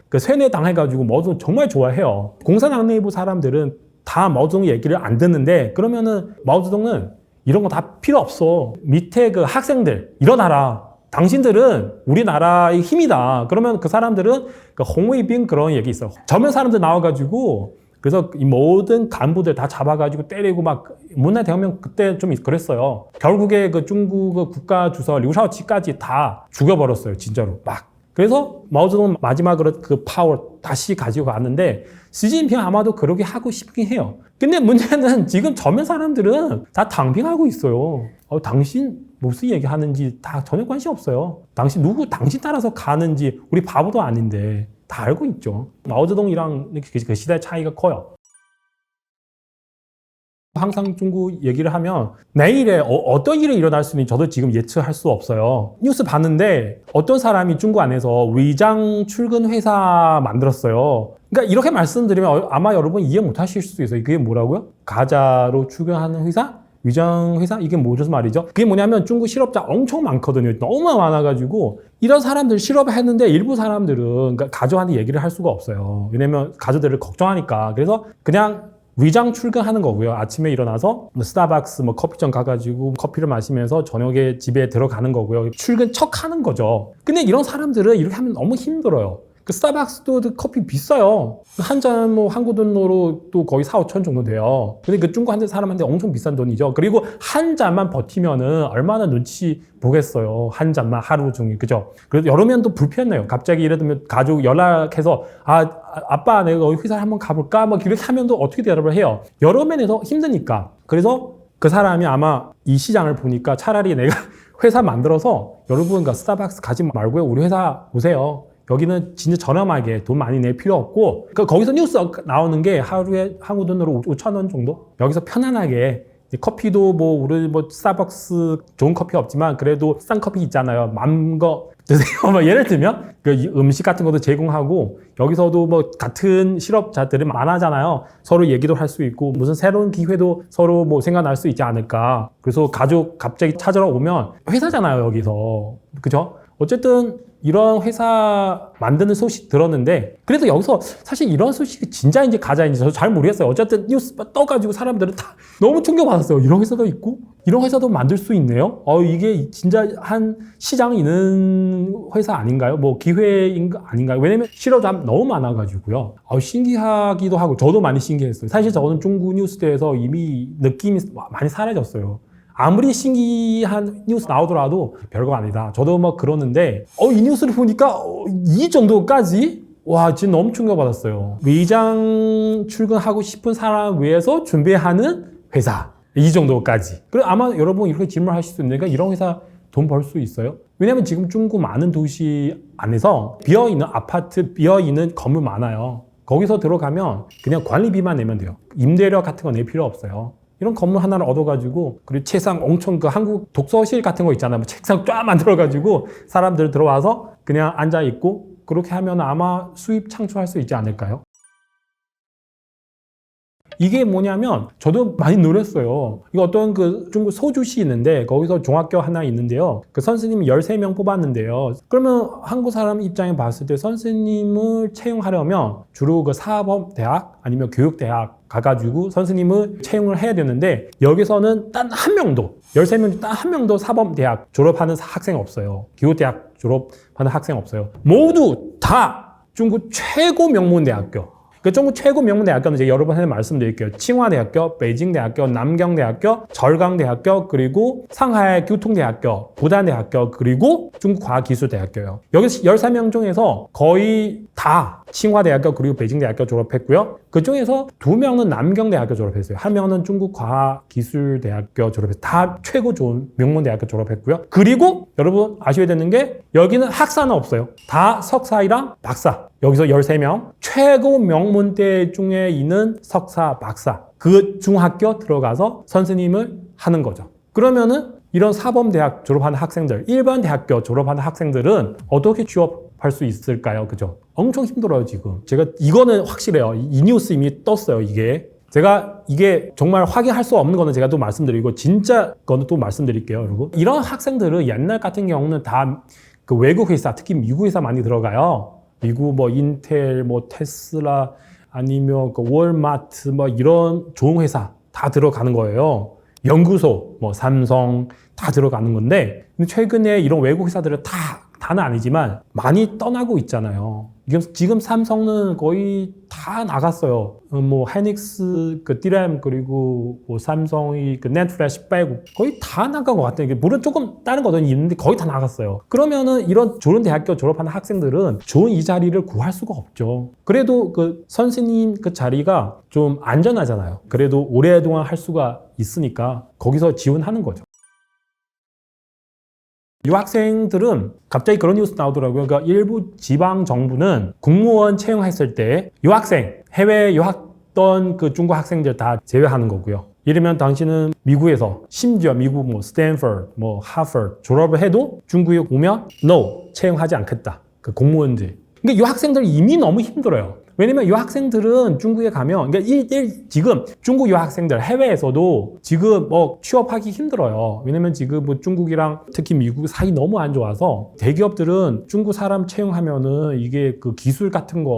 그 세뇌 당해가지고 마오쩌둥 정말 좋아해요. 공산당 내부 사람들은 다 마오쩌둥 얘기를 안 듣는데 그러면은 마오쩌둥은 이런 거 다 필요 없어. 밑에 그 학생들 일어나라. 당신들은 우리나라의 힘이다. 그러면 그 사람들은 그 홍위빙 그런 얘기 있어. 젊은 사람들 나와가지고 그래서 이 모든 간부들 다 잡아가지고 때리고 막 문화대혁명 그때 좀 그랬어요. 결국에 그 중국 국가 주석 류샤오치까지 다 죽여버렸어요. 진짜로 막. 그래서 마오쩌둥 마지막으로 그 파워 다시 가지고 왔는데 시진핑 아마도 그렇게 하고 싶긴 해요. 근데 문제는 지금 젊은 사람들은 다 당빙하고 있어요. 당신 무슨 얘기 하는지 다 전혀 관심 없어요. 당신 따라서 가는지 우리 바보도 아닌데 다 알고 있죠. 마오쩌둥이랑 그 시대 차이가 커요. 항상 중국 얘기를 하면 내일에 어떤 일이 일어날 수 있는지 저도 지금 예측할 수 없어요. 뉴스 봤는데 어떤 사람이 중국 안에서 위장 출근 회사 만들었어요. 그러니까 이렇게 말씀드리면 아마 여러분 이해 못 하실 수도 있어요. 그게 뭐라고요? 가짜로 출근하는 회사? 위장 회사? 이게 뭐죠 말이죠? 그게 뭐냐면 중국 실업자 엄청 많거든요. 너무 많아가지고 이런 사람들 실업을 했는데 일부 사람들은 그러니까 가족한테 얘기를 할 수가 없어요. 왜냐면 가족들을 걱정하니까. 그래서 그냥 위장 출근하는 거고요. 아침에 일어나서 스타벅스 커피점 가가지고 커피를 마시면서 저녁에 집에 들어가는 거고요. 출근 척 하는 거죠. 근데 이런 사람들은 이렇게 하면 너무 힘들어요. 그 스타벅스도 커피 비싸요. 한 잔 한국 돈으로 또 거의 4, 5천 정도 돼요. 근데 그 중국 사람한테 엄청 비싼 돈이죠. 그리고 한 잔만 버티면은 얼마나 눈치 보겠어요. 한 잔만 하루 종일. 그죠? 그래서 여름엔 또 불편해요. 갑자기 예를 들면 가족 연락해서 아빠 내가 회사 한번 가볼까? 이렇게 하면 또 어떻게 대답을 해요? 여름에는 힘드니까. 그래서 그 사람이 아마 이 시장을 보니까 차라리 내가 회사 만들어서 여러분 스타벅스 가지 말고요. 우리 회사 오세요. 여기는 진짜 저렴하게 돈 많이 낼 필요 없고 거기서 뉴스 나오는 게 하루에 한국 돈으로 5,000원 정도? 여기서 편안하게 커피도 뭐 우리 뭐 스타벅스 좋은 커피 없지만 그래도 싼 커피 있잖아요. 맘거 드세요. 뭐 예를 들면 그 음식 같은 것도 제공하고 여기서도 뭐 같은 실업자들이 많아잖아요. 서로 얘기도 할 수 있고 무슨 새로운 기회도 서로 뭐 생각날 수 있지 않을까. 그래서 가족 갑자기 찾으러 오면 회사잖아요, 여기서. 그죠? 어쨌든 이런 회사 만드는 소식 들었는데 그래도 여기서 사실 이런 소식이 진짜인지 가짜인지 저도 잘 모르겠어요. 어쨌든 뉴스 떠가지고 사람들은 다 너무 충격받았어요. 이런 회사도 있고 이런 회사도 만들 수 있네요. 이게 진짜 한 시장이 있는 회사 아닌가요? 뭐 기회인 거 아닌가요? 왜냐면 실업자 너무 많아가지고요. 신기하기도 하고 저도 많이 신기했어요. 사실 저는 중국 뉴스대에서 이미 느낌이 많이 사라졌어요. 아무리 신기한 뉴스 나오더라도 별거 아니다. 저도 뭐 그러는데 이 뉴스를 보니까 이 정도까지? 와, 진짜 너무 충격받았어요. 위장 출근하고 싶은 사람 위해서 준비하는 회사. 이 정도까지. 그리고 아마 여러분 이렇게 질문하실 수 있으니까 이런 회사 돈 벌 수 있어요? 왜냐면 지금 중국 많은 도시 안에서 비어있는 아파트, 비어있는 건물 많아요. 거기서 들어가면 그냥 관리비만 내면 돼요. 임대료 같은 거 낼 필요 없어요. 이런 건물 하나를 얻어가지고 그리고 책상 엄청 그 한국 독서실 같은 거 있잖아요. 뭐 책상 쫙 만들어가지고 사람들 들어와서 그냥 앉아있고 그렇게 하면 아마 수입 창출할 수 있지 않을까요? 이게 뭐냐면 저도 많이 놀랐어요. 이거 어떤 그 중국 소주시 있는데 거기서 중학교 하나 있는데요. 그 선생님이 13명 뽑았는데요. 그러면 한국 사람 입장에 봤을 때 선생님을 채용하려면 주로 그 사범대학 아니면 교육대학 가가지고 선생님을 채용을 해야 되는데 여기서는 단 한 명도 13명 중 단 한 명도 사범대학 졸업하는 학생 없어요. 교육대학 졸업하는 학생 없어요. 모두 다 중국 최고 명문대학교 그 중국 최고 명문대학교는 이제 여러 번 말씀드릴게요. 칭화대학교, 베이징대학교, 남경대학교, 절강대학교, 그리고 상하이 교통대학교, 부단대학교, 그리고 중국과학기술대학교요. 여기 13명 중에서 거의 다 칭화대학교 그리고 베이징대학교 졸업했고요. 그 중에서 2명은 남경대학교 졸업했어요. 1명은 중국과학기술대학교 졸업했어요. 다 최고 좋은 명문대학교 졸업했고요. 그리고 여러분 아셔야 되는 게 여기는 학사는 없어요. 다 석사이랑 박사. 여기서 13명 최고 명문대 중에 있는 석사, 박사 그 중학교 들어가서 선생님을 하는 거죠. 그러면은 이런 사범대학 졸업하는 학생들, 일반 대학교 졸업하는 학생들은 어떻게 취업할 수 있을까요? 그죠? 엄청 힘들어요, 지금. 제가 이거는 확실해요. 이 뉴스 이미 떴어요, 이게. 제가 이게 정말 확인할 수 없는 거는 제가 또 말씀드리고 진짜 거는 또 말씀드릴게요, 여러분. 이런 학생들은 옛날 같은 경우는 다 그 외국 회사, 특히 미국 회사 많이 들어가요. 미국 뭐 인텔, 뭐 테슬라 아니면 그 월마트 뭐 이런 좋은 회사 다 들어가는 거예요. 연구소, 뭐 삼성 다 들어가는 건데 최근에 이런 외국 회사들은 다는 아니지만 많이 떠나고 있잖아요. 지금 삼성은 거의 다 나갔어요. 뭐 헤닉스 그 D램 그리고 뭐 삼성이 그 넷플래시 빼고 거의 다 나간 것 같아요. 물론 조금 다른 것도 있는데 거의 다 나갔어요. 그러면은 이런 좋은 대학교 졸업하는 학생들은 좋은 이 자리를 구할 수가 없죠. 그래도 그 선생님 그 자리가 좀 안전하잖아요. 그래도 오랫동안 할 수가 있으니까 거기서 지원하는 거죠. 유학생들은 갑자기 그런 뉴스 나오더라고요. 그러니까 일부 지방 정부는 공무원 채용했을 때 유학생, 해외 유학던 그 중국 학생들 다 제외하는 거고요. 이러면 당신은 미국에서 심지어 미국 뭐 스탠퍼드, 뭐 하버드 졸업을 해도 중국에 오면 no, 채용하지 않겠다. 그 공무원들. 그러니까 유학생들 이미 너무 힘들어요. 왜냐면 유학생들은 중국에 가면 그러니까 지금 중국 유학생들 해외에서도 지금 뭐 취업하기 힘들어요. 왜냐면 지금 뭐 중국이랑 특히 미국 사이 너무 안 좋아서 대기업들은 중국 사람 채용하면은 이게 그 기술 같은 거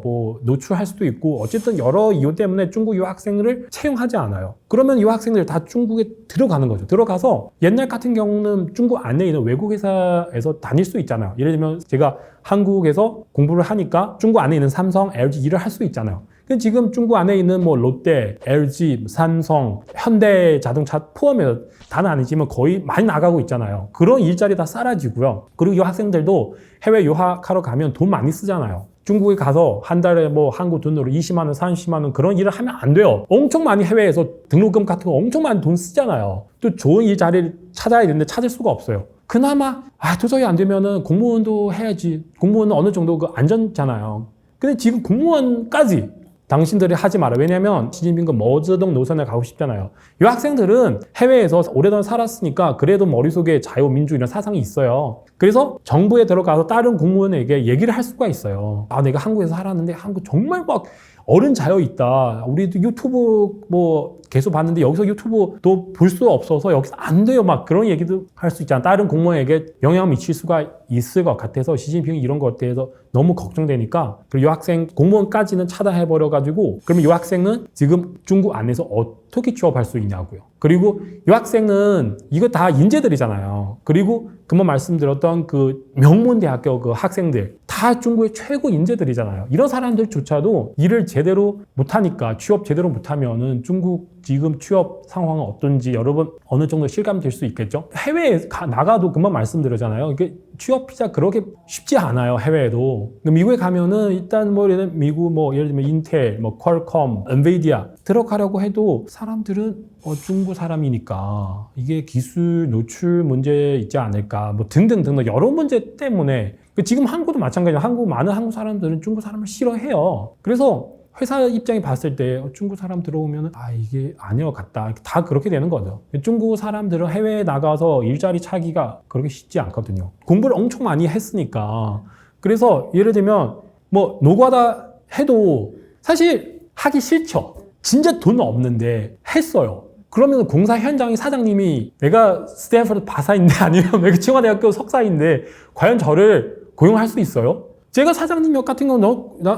뭐 노출할 수도 있고 어쨌든 여러 이유 때문에 중국 유학생을 채용하지 않아요. 그러면 유학생들 다 중국에 들어가는 거죠. 들어가서 옛날 같은 경우는 중국 안에 있는 외국 회사에서 다닐 수 있잖아요. 예를 들면 제가 한국에서 공부를 하니까 중국 안에 있는 삼성, LG 일을 할 수 있잖아요. 근데 지금 중국 안에 있는 뭐 롯데, LG, 삼성, 현대자동차 포함해서 다는 아니지만 거의 많이 나가고 있잖아요. 그런 일자리 다 사라지고요. 그리고 이 학생들도 해외 유학하러 가면 돈 많이 쓰잖아요. 중국에 가서 한 달에 뭐 한국 돈으로 20만 원, 30만 원 그런 일을 하면 안 돼요. 엄청 많이 해외에서 등록금 같은 거 엄청 많이 돈 쓰잖아요. 또 좋은 일자리를 찾아야 되는데 찾을 수가 없어요. 그나마 도저히 안 되면은 공무원도 해야지. 공무원은 어느 정도 그 안전잖아요. 근데 지금 공무원까지 당신들이 하지 마라. 왜냐면 시진핑은 머저동 노선에 가고 싶잖아요. 이 학생들은 해외에서 오래동안 살았으니까 그래도 머릿속에 자유민주이런 사상이 있어요. 그래서 정부에 들어가서 다른 공무원에게 얘기를 할 수가 있어요. 아, 내가 한국에서 살았는데 한국 정말 막 어른 자유 있다. 우리도 유튜브 뭐 계속 봤는데 여기서 유튜브도 볼 수 없어서 여기서 안 돼요. 막 그런 얘기도 할 수 있잖아. 다른 공무원에게 영향을 미칠 수가 있을 것 같아서 시진핑이 이런 것에 대해서 너무 걱정되니까 그리고 이 학생 공무원까지는 차단해버려가지고 그러면 이 학생은 지금 중국 안에서 어떻게 취업할 수 있냐고요. 그리고 이 학생은 이거 다 인재들이잖아요. 그리고 금방 말씀드렸던 그 명문대학교 그 학생들 다 중국의 최고 인재들이잖아요. 이런 사람들조차도 일을 제대로 못하니까 취업 제대로 못하면은 중국 지금 취업 상황은 어떤지 여러분 어느 정도 실감될 수 있겠죠. 해외에 나가도 금방 말씀드렸잖아요. 이게 취업 비자 그렇게 쉽지 않아요. 해외에도. 미국에 가면은 일단 뭐 미국 뭐 예를 들면 인텔, 뭐 퀄컴, 엔비디아 들어가려고 해도 사람들은 중국 사람이니까 이게 기술 노출 문제 있지 않을까 뭐 등등등 여러 문제 때문에 지금 한국도 마찬가지예요. 많은 한국 사람들은 중국 사람을 싫어해요. 그래서 회사 입장이 봤을 때 중국 사람 들어오면 이게 아닌 것 같다. 다 그렇게 되는 거죠. 중국 사람들은 해외에 나가서 일자리 찾기가 그렇게 쉽지 않거든요. 공부를 엄청 많이 했으니까. 그래서 예를 들면 뭐 노가다 해도 사실 하기 싫죠. 진짜 돈 없는데 했어요. 그러면 공사 현장의 사장님이 내가 스탠퍼드 박사인데 아니면 내가清华대학교 석사인데 과연 저를 고용할 수 있어요? 제가 사장님 역 같은 거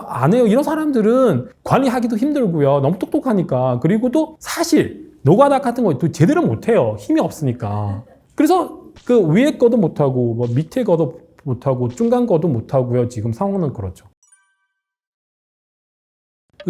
안 해요. 이런 사람들은 관리하기도 힘들고요. 너무 똑똑하니까. 그리고 또 사실 노가다 같은 거 제대로 못해요. 힘이 없으니까. 그래서 그 위에 거도 못하고 뭐 밑에 거도 못하고 중간 거도 못하고요. 지금 상황은 그렇죠.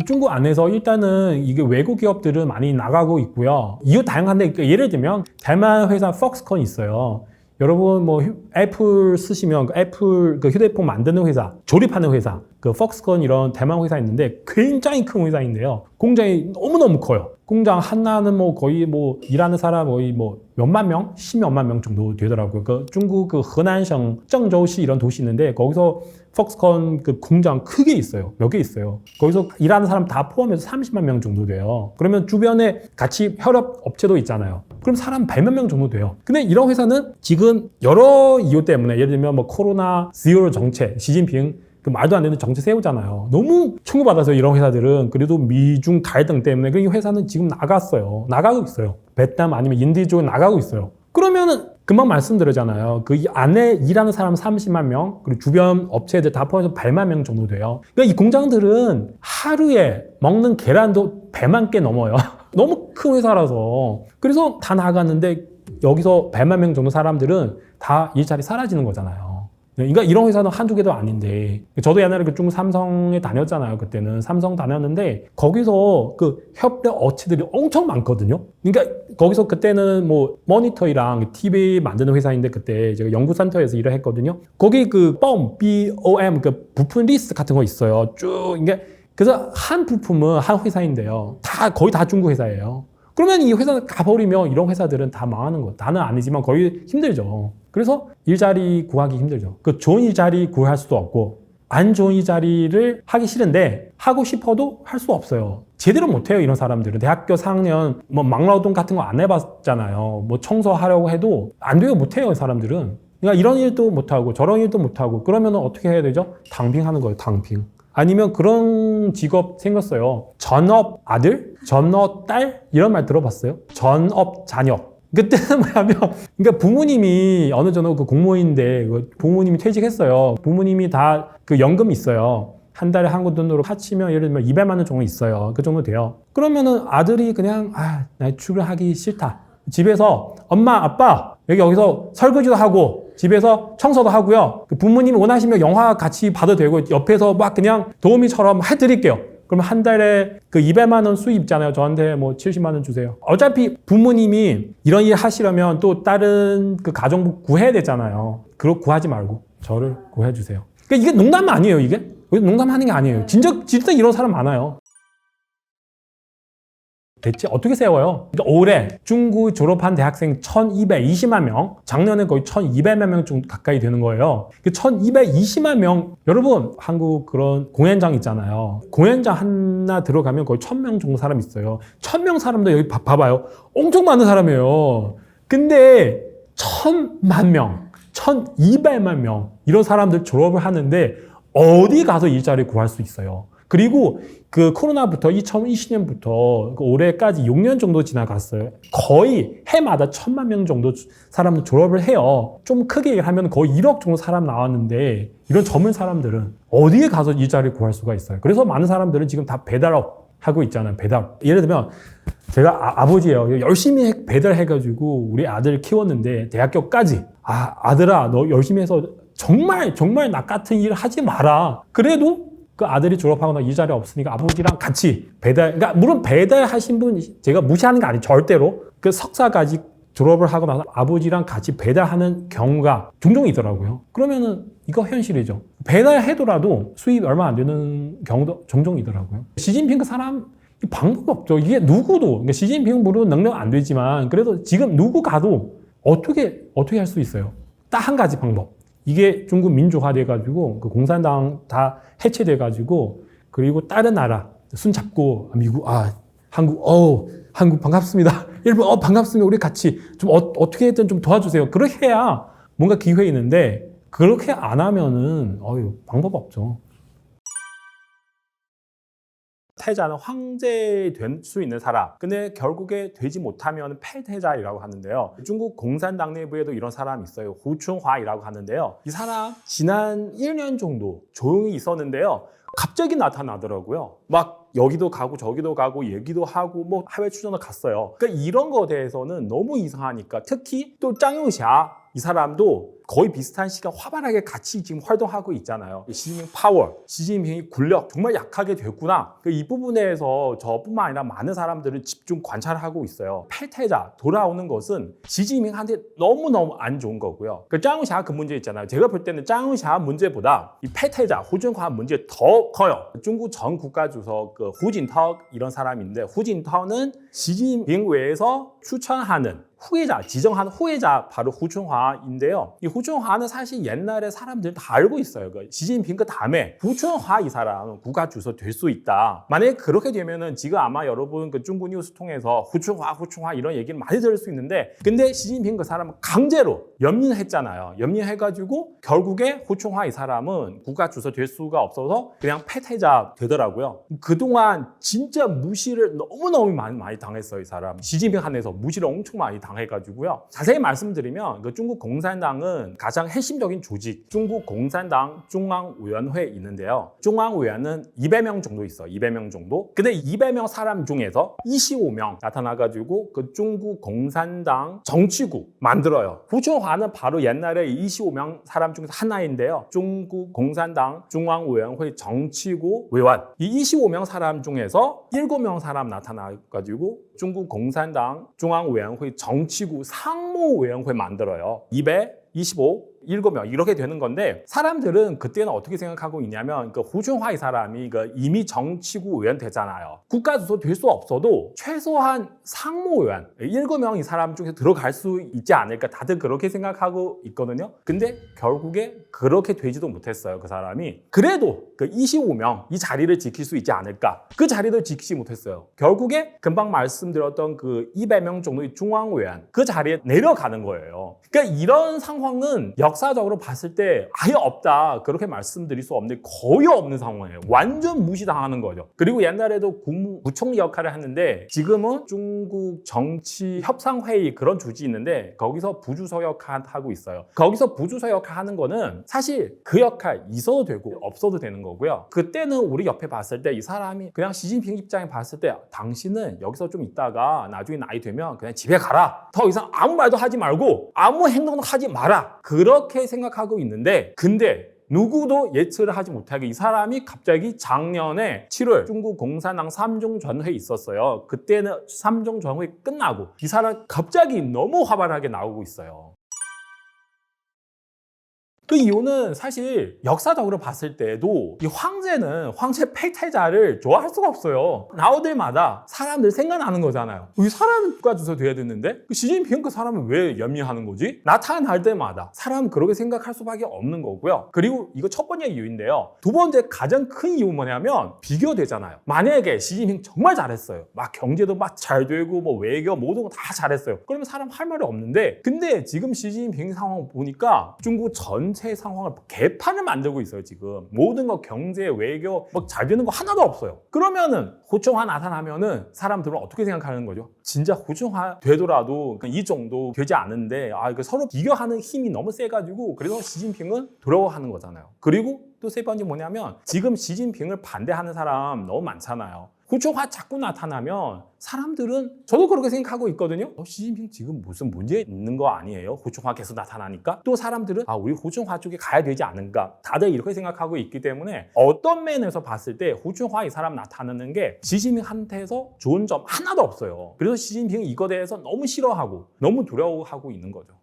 중국 안에서 일단은 이게 외국 기업들은 많이 나가고 있고요. 이유 다양한데 예를 들면 대만 회사 폭스콘 있어요. 여러분 뭐 애플 쓰시면 애플 그 휴대폰 만드는 회사, 조립하는 회사, 그 폭스콘 이런 대만 회사 있는데 굉장히 큰 회사인데요. 공장이 너무너무 커요. 공장 하나는 뭐 거의 뭐 일하는 사람 거의 뭐 몇만 명, 10몇만 명 정도 되더라고요. 그 중국 그河南省 郑州시 이런 도시 있는데 거기서 폭스콘 그 공장 크게 있어요. 몇 개 있어요. 거기서 일하는 사람 다 포함해서 30만 명 정도 돼요. 그러면 주변에 같이 협업 업체도 있잖아요. 그럼 사람 100몇 명 정도 돼요. 근데 이런 회사는 지금 여러 이유 때문에 예를 들면 뭐 코로나 제로 정책, 시진핑 그 말도 안 되는 정책 세우잖아요. 너무 충고받아서 이런 회사들은 그래도 미중 갈등 때문에 그 회사는 지금 나갔어요. 나가고 있어요. 베트남 아니면 인도 쪽에 나가고 있어요. 그러면은 금방 말씀드렸잖아요. 그 안에 일하는 사람 30만 명, 그리고 주변 업체들 다 포함해서 100만 명 정도 돼요. 그러니까 이 공장들은 하루에 먹는 계란도 100만 개 넘어요. 너무 큰 회사라서. 그래서 다 나갔는데 여기서 100만 명 정도 사람들은 다 일자리 사라지는 거잖아요. 그러니까 이런 회사는 한두 개도 아닌데 저도 옛날에 그 중국 삼성에 다녔잖아요. 그때는 삼성 다녔는데 거기서 그 협력 업체들이 엄청 많거든요. 그러니까 거기서 그때는 뭐 모니터랑 TV 만드는 회사인데 그때 제가 연구센터에서 일을 했거든요. 거기 그 BOM 그 부품 리스트 같은 거 있어요. 쭉 이게 그래서 한 부품은 한 회사인데요. 다 거의 다 중국 회사예요. 그러면 이 회사 가버리면 이런 회사들은 다 망하는 거. 다는 아니지만 거의 힘들죠. 그래서 일자리 구하기 힘들죠. 그 좋은 일자리 구할 수도 없고 안 좋은 일자리를 하기 싫은데 하고 싶어도 할 수 없어요. 제대로 못해요. 이런 사람들은. 대학교 4학년 뭐 막노동 같은 거 안 해봤잖아요. 뭐 청소하려고 해도 안 돼요. 못해요. 이 사람들은. 그러니까 이런 일도 못하고 저런 일도 못하고 그러면 어떻게 해야 되죠? 당빙하는 거예요. 당빙. 아니면 그런 직업 생겼어요. 전업 아들? 전업 딸? 이런 말 들어봤어요? 전업 자녀. 그때는 뭐냐면, 그러니까 부모님이 어느 정도 그 공무원인데, 부모님이 퇴직했어요. 부모님이 다 그 연금이 있어요. 한 달에 한국 돈으로 합치면 예를 들면 200만 원 정도 있어요. 그 정도 돼요. 그러면은 아들이 그냥, 나 출근하기 싫다. 집에서 엄마, 아빠, 여기서 설거지도 하고, 집에서 청소도 하고요. 부모님이 원하시면 영화 같이 봐도 되고, 옆에서 막 그냥 도우미처럼 해드릴게요. 그러면 한 달에 그 200만 원 수입 있잖아요. 저한테 뭐 70만 원 주세요. 어차피 부모님이 이런 일 하시려면 또 다른 그 가정부 구해야 되잖아요. 그거 구하지 말고 저를 구해주세요. 그러니까 이게 농담 아니에요, 이게? 농담하는 게 아니에요. 진짜 이런 사람 많아요. 대체 어떻게 세워요? 올해 중국 졸업한 대학생 1220만 명, 작년에 거의 1200만 명 정도 가까이 되는 거예요. 1220만 명, 여러분 한국 그런 공연장 있잖아요. 공연장 하나 들어가면 거의 1000명 정도 사람 있어요. 1000명 사람도 여기 봐봐요. 엄청 많은 사람이에요. 근데 1000만 명, 1200만 명 이런 사람들 졸업을 하는데 어디 가서 일자리 구할 수 있어요? 그리고 그 코로나부터 2020년부터 올해까지 6년 정도 지나갔어요. 거의 해마다 1000만 명 정도 사람들 졸업을 해요. 좀 크게 얘기하면 거의 1억 정도 사람 나왔는데 이런 젊은 사람들은 어디에 가서 일자리 구할 수가 있어요? 그래서 많은 사람들은 지금 다 배달업 하고 있잖아요. 배달. 예를 들면 제가 아버지예요. 열심히 배달해가지고 우리 아들 키웠는데 대학교까지 아들아 너 열심히 해서 정말 나 같은 일 하지 마라. 그래도 그 아들이 졸업하거나 일자리 없으니까 아버지랑 같이 그러니까 물론 배달하신 분 제가 무시하는 게 아니에요. 절대로. 그 석사까지 졸업을 하고 나서 아버지랑 같이 배달하는 경우가 종종 있더라고요. 그러면은 이거 현실이죠. 배달해더라도 수입이 얼마 안 되는 경우도 종종 있더라고요. 시진핑 그 사람 방법이 없죠. 이게 누구도 그러니까 시진핑 물론 능력 안 되지만 그래도 지금 누구 가도 어떻게 할 수 있어요? 딱 한 가지 방법. 이게 중국 민주화돼가지고 그 공산당 다 해체돼가지고 그리고 다른 나라 손 잡고 미국 한국 반갑습니다. 일본 반갑습니다. 우리 같이 좀 어떻게든 좀 도와주세요. 그렇게 해야 뭔가 기회 있는데 그렇게 안 하면은 방법 없죠. 태자는 황제 될 수 있는 사람. 근데 결국에 되지 못하면 패태자이라고 하는데요. 중국 공산당 내부에도 이런 사람이 있어요. 후춘화이라고 하는데요. 이 사람 지난 1년 정도 조용히 있었는데요. 갑자기 나타나더라고요. 막 여기도 가고 저기도 가고 얘기도 하고 뭐 해외 출장도 갔어요. 그러니까 이런 거에 대해서는 너무 이상하니까 특히 또 짱용샤 이 사람도 거의 비슷한 시간 활발하게 같이 지금 활동하고 있잖아요. 시진핑 파워, 시진핑이 권력 정말 약하게 됐구나. 이 부분에서 저뿐만 아니라 많은 사람들은 집중 관찰하고 있어요. 패태자 돌아오는 것은 시진핑한테 너무너무 안 좋은 거고요. 그 짱샤 그 문제 있잖아요. 제가 볼 때는 짱샤 문제보다 이 패태자, 후준화 문제 더 커요. 중국 전 국가 주석 그 후진타오 이런 사람인데 후진타오는 시진핑 외에서 추천하는 후계자, 지정한 후계자 바로 후춘화인데요. 이 후춘화는 사실 옛날에 사람들 다 알고 있어요. 그 시진핑 그 다음에 후춘화 이 사람은 국가 주석 될 수 있다. 만약에 그렇게 되면은 지금 아마 여러분 그 중국 뉴스 통해서 후춘화 이런 얘기를 많이 들을 수 있는데 근데 시진핑 그 사람은 강제로 연민했잖아요. 연민해가지고 결국에 후춘화 이 사람은 국가 주석 될 수가 없어서 그냥 패태자 되더라고요. 그동안 진짜 무시를 너무너무 많이 당했어요. 이 사람. 시진핑 한에서 무시를 엄청 많이 당해가지고요. 자세히 말씀드리면 그 중국 공산당은 가장 핵심적인 조직 중국 공산당 중앙위원회 있는데요. 중앙위원회는 200명 정도 있어요. 200명 정도. 근데 200명 사람 중에서 25명 나타나가지고 그 중국 공산당 정치국 만들어요. 후춘화는 바로 옛날에 25명 사람 중에서 하나인데요. 중국 공산당 중앙위원회 정치국 위원 이 25명 사람 중에서 7명 사람 나타나가지고 중국 공산당 중앙위원회 정치국 상무위원회 만들어요. 225, 7명 이렇게 되는 건데 사람들은 그때는 어떻게 생각하고 있냐면 그 후춘화 이 사람이 그 이미 정치국 의원 되잖아요. 국가 주석 될 수 없어도 최소한 상무의원 7명 이 사람 중에서 들어갈 수 있지 않을까 다들 그렇게 생각하고 있거든요. 근데 결국에 그렇게 되지도 못했어요. 그 사람이. 그래도 그 25명 이 자리를 지킬 수 있지 않을까 그 자리도 지키지 못했어요. 결국에 금방 말씀드렸던 그 200명 정도의 중앙의원 그 자리에 내려가는 거예요. 그러니까 이런 상황은 역사적으로 봤을 때 아예 없다 그렇게 말씀드릴 수 없는데 거의 없는 상황이에요. 완전 무시당하는 거죠. 그리고 옛날에도 국무부총리 역할을 했는데 지금은 중국 정치협상회의 그런 조직이 있는데 거기서 부주석 역할 하고 있어요. 거기서 부주석 역할 하는 거는 사실 그 역할 있어도 되고 없어도 되는 거고요. 그때는 우리 옆에 봤을 때 이 사람이 그냥 시진핑 입장에 봤을 때 당신은 여기서 좀 있다가 나중에 나이 되면 그냥 집에 가라. 더 이상 아무 말도 하지 말고 아무 행동도 하지 마라. 그렇게 생각하고 있는데 근데 누구도 예측을 하지 못하게 이 사람이 갑자기 작년에 7월 중국 공산당 3종 전회 있었어요. 그때는 3종 전회 끝나고 이 사람 갑자기 너무 활발하게 나오고 있어요. 그 이유는 사실 역사적으로 봤을 때도 이 황제 폐태자를 좋아할 수가 없어요. 나올 때마다 사람들 생각나는 거잖아요. 이 사람은 국가주석 돼야 되는데 시진핑 그 사람은 왜 연미하는 거지? 나타날 때마다 사람 그렇게 생각할 수밖에 없는 거고요. 그리고 이거 첫 번째 이유인데요. 두 번째 가장 큰 이유 뭐냐면 비교되잖아요. 만약에 시진핑 정말 잘했어요. 막 경제도 막 잘 되고 뭐 외교 모든 거 다 잘했어요. 그러면 사람 할 말이 없는데 근데 지금 시진핑 상황 보니까 중국 전체 상황을 개판을 만들고 있어요. 지금 모든 거 경제 외교 막 잘 되는 거 하나도 없어요. 그러면은 호중화 나타나면은 사람들은 어떻게 생각하는 거죠? 진짜 호중화 되더라도 이 정도 되지 않은데 이거 서로 비교하는 힘이 너무 세가지고 그래서 시진핑은 두려워하는 거잖아요. 그리고 또 세 번째 뭐냐면 지금 시진핑을 반대하는 사람 너무 많잖아요. 호중화 자꾸 나타나면 사람들은 저도 그렇게 생각하고 있거든요. 시진핑 지금 무슨 문제 있는 거 아니에요? 호중화 계속 나타나니까 또 사람들은 우리 호중화 쪽에 가야 되지 않은가 다들 이렇게 생각하고 있기 때문에 어떤 면에서 봤을 때 호중화 이 사람 나타나는 게 시진핑한테서 좋은 점 하나도 없어요. 그래서 시진핑은 이거에 대해서 너무 싫어하고 너무 두려워하고 있는 거죠.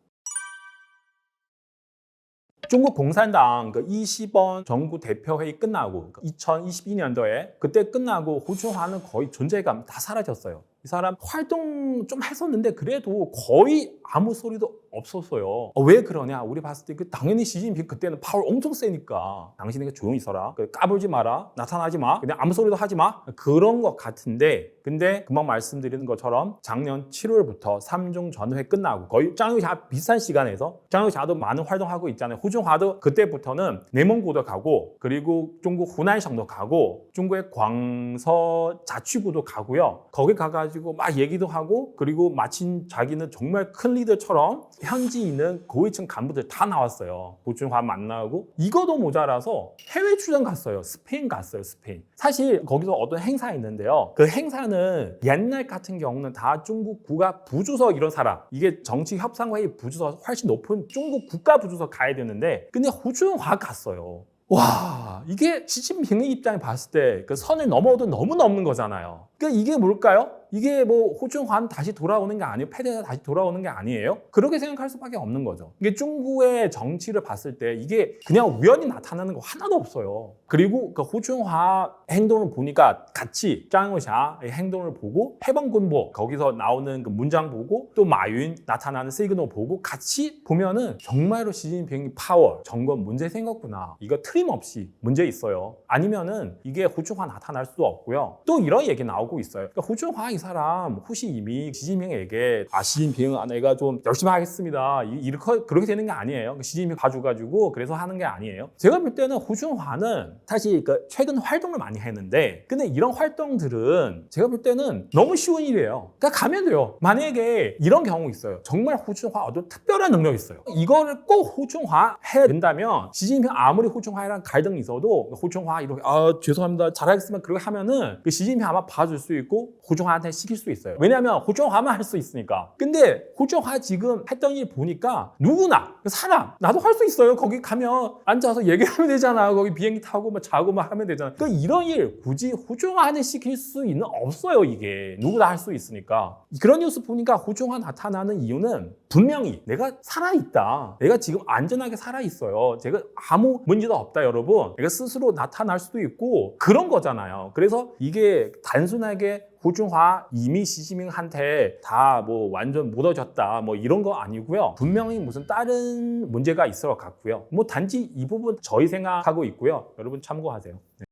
중국 공산당 20번 정부 대표회의 끝나고 2022년도에 그때 끝나고 호중화는 거의 존재감 다 사라졌어요. 이 사람 활동 좀 했었는데 그래도 거의 아무 소리도 없었어요. 왜 그러냐? 우리 봤을 때 당연히 시진핑 그때는 파워 엄청 세니까 당신에게 조용히 있어라. 까불지 마라. 나타나지 마. 그냥 아무 소리도 하지 마. 그런 것 같은데 근데 금방 말씀드리는 것처럼 작년 7월부터 3중 전회 끝나고 거의 짱유샤 비슷한 시간에서 짱유샤도 많은 활동하고 있잖아요. 호중화도 그때부터는 내몽고도 가고 그리고 중국 후난성도 가고 중국의 광서 자치구도 가고요. 거기 가가지고 막 얘기도 하고 그리고 마침 자기는 정말 큰 리더처럼 현지 있는 고위층 간부들 다 나왔어요. 호중화 만나고 이거도 모자라서 해외 출장 갔어요. 스페인 갔어요. 스페인. 사실 거기서 어떤 행사 있는데요. 그 행사는 옛날 같은 경우는 다 중국 국가 부주석 이런 사람 이게 정치협상회의 부주석 훨씬 높은 중국 국가 부주석 가야 되는데 근데 호중화 갔어요. 와 이게 시진핑의 입장에 봤을 때 그 선을 넘어도 너무 넘는 거잖아요. 그러니까 이게 뭘까요? 이게 뭐 호중화는 다시 돌아오는 게 아니에요? 패대가 다시 돌아오는 게 아니에요? 그렇게 생각할 수밖에 없는 거죠. 이게 중국의 정치를 봤을 때 이게 그냥 우연히 나타나는 거 하나도 없어요. 그리고 그 호중화 행동을 보니까 같이 짱유샤의 행동을 보고 해방군보 거기서 나오는 그 문장 보고 또 마윈 나타나는 시그널 보고 같이 보면은 정말로 시진핑 파워 정권 문제 생겼구나. 이거 틀림없이 문제 있어요. 아니면은 이게 호중화 나타날 수도 없고요. 또 이런 얘기 나오고 있어요. 그러니까 호중화 이 사람 혹시 이미 시진핑에게 시진핑 내가 좀 열심히 하겠습니다. 이렇게 그렇게 되는 게 아니에요. 시진핑 봐줘가지고 그래서 하는 게 아니에요. 제가 볼 때는 호중화는 사실 최근 활동을 많이 했는데 근데 이런 활동들은 제가 볼 때는 너무 쉬운 일이에요. 그러니까 가면 돼요. 만약에 이런 경우 있어요. 정말 호중화 어떤 특별한 능력이 있어요. 이거를 꼭 호중화 해야 된다면 시진핑 아무리 호중화랑 갈등이 있어도 호중화 이렇게 죄송합니다. 잘하겠습니다. 그렇게 하면은 시진핑 아마 봐줄 수 있고 호중화한테 시킬 수 있어요. 왜냐하면 호중화만 할 수 있으니까. 근데 호중화 지금 했던 일 보니까 누구나 사람 나도 할 수 있어요. 거기 가면 앉아서 얘기하면 되잖아. 거기 비행기 타고 뭐 자고 막 하면 되잖아. 그러니까 이런 일 굳이 호중화한테 시킬 수 있는 없어요. 이게 누구나 할 수 있으니까. 그런 뉴스 보니까 호중화 나타나는 이유는 분명히 내가 살아있다. 내가 지금 안전하게 살아있어요. 제가 아무 문제도 없다 여러분. 내가 스스로 나타날 수도 있고 그런 거잖아요. 그래서 이게 단순하게 호중화 이미 시진핑한테 다 뭐 완전 묻어졌다 뭐 이런 거 아니고요. 분명히 무슨 다른 문제가 있을 것 같고요. 뭐 단지 이 부분 저희 생각하고 있고요. 여러분 참고하세요. 네.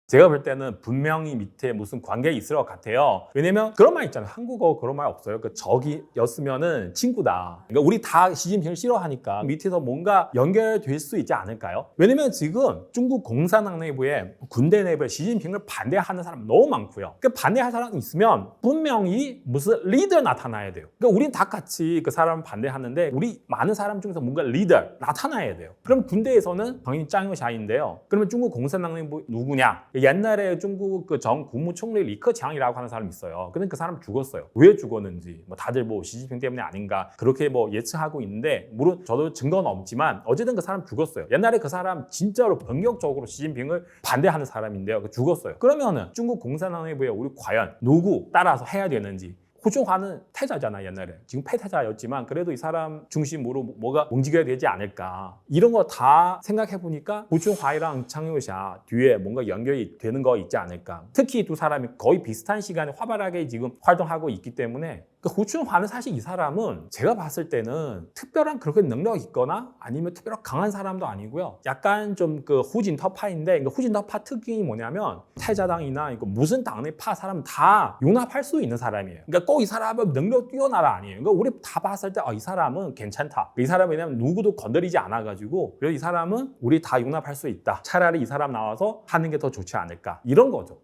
제가 볼 때는 분명히 밑에 무슨 관계가 있을 것 같아요. 왜냐면 그런 말 있잖아요. 한국어 그런 말 없어요. 적이었으면은 친구다. 그러니까 우리 다 시진핑을 싫어하니까 밑에서 뭔가 연결될 수 있지 않을까요? 왜냐면 지금 중국 공산당 내부에 군대 내부에 시진핑을 반대하는 사람 너무 많고요. 반대할 사람이 있으면 분명히 무슨 리더 나타나야 돼요. 그러니까 우린 다 같이 그 사람 반대하는데 우리 많은 사람 중에서 뭔가 리더 나타나야 돼요. 그럼 군대에서는 당연히 짱유샤인데요. 그러면 중국 공산당 내부 누구냐? 옛날에 중국 전 국무총리 리커창이라고 하는 사람이 있어요. 근데 그 사람 죽었어요. 왜 죽었는지 다들 시진핑 때문에 아닌가 그렇게 예측하고 있는데 물론 저도 증거는 없지만 어쨌든 그 사람 죽었어요. 옛날에 그 사람 진짜로 본격적으로 시진핑을 반대하는 사람인데요. 죽었어요. 그러면은 중국 공산당 내부에 우리 과연 누구 따라서 해야 되는지 후춘화는 태자잖아 옛날에. 지금 패태자였지만 그래도 이 사람 중심으로 뭐가 움직여야 되지 않을까. 이런 거 다 생각해보니까 후춘화이랑 창요샤 뒤에 뭔가 연결이 되는 거 있지 않을까. 특히 두 사람이 거의 비슷한 시간에 활발하게 지금 활동하고 있기 때문에 후춘화는 사실 이 사람은 제가 봤을 때는 특별한 그렇게 능력이 있거나 아니면 특별한 강한 사람도 아니고요. 약간 좀 그 후진터파인데 후진터파 특징이 뭐냐면 태자당이나 무슨 당의 파 사람 다 용납할 수 있는 사람이에요. 그러니까 꼭 이 사람은 능력 뛰어나라 아니에요. 그러니까 우리 다 봤을 때 이 사람은 괜찮다. 이 사람은 왜냐면 누구도 건드리지 않아가지고 그래서 이 사람은 우리 다 용납할 수 있다. 차라리 이 사람 나와서 하는 게 더 좋지 않을까. 이런 거죠.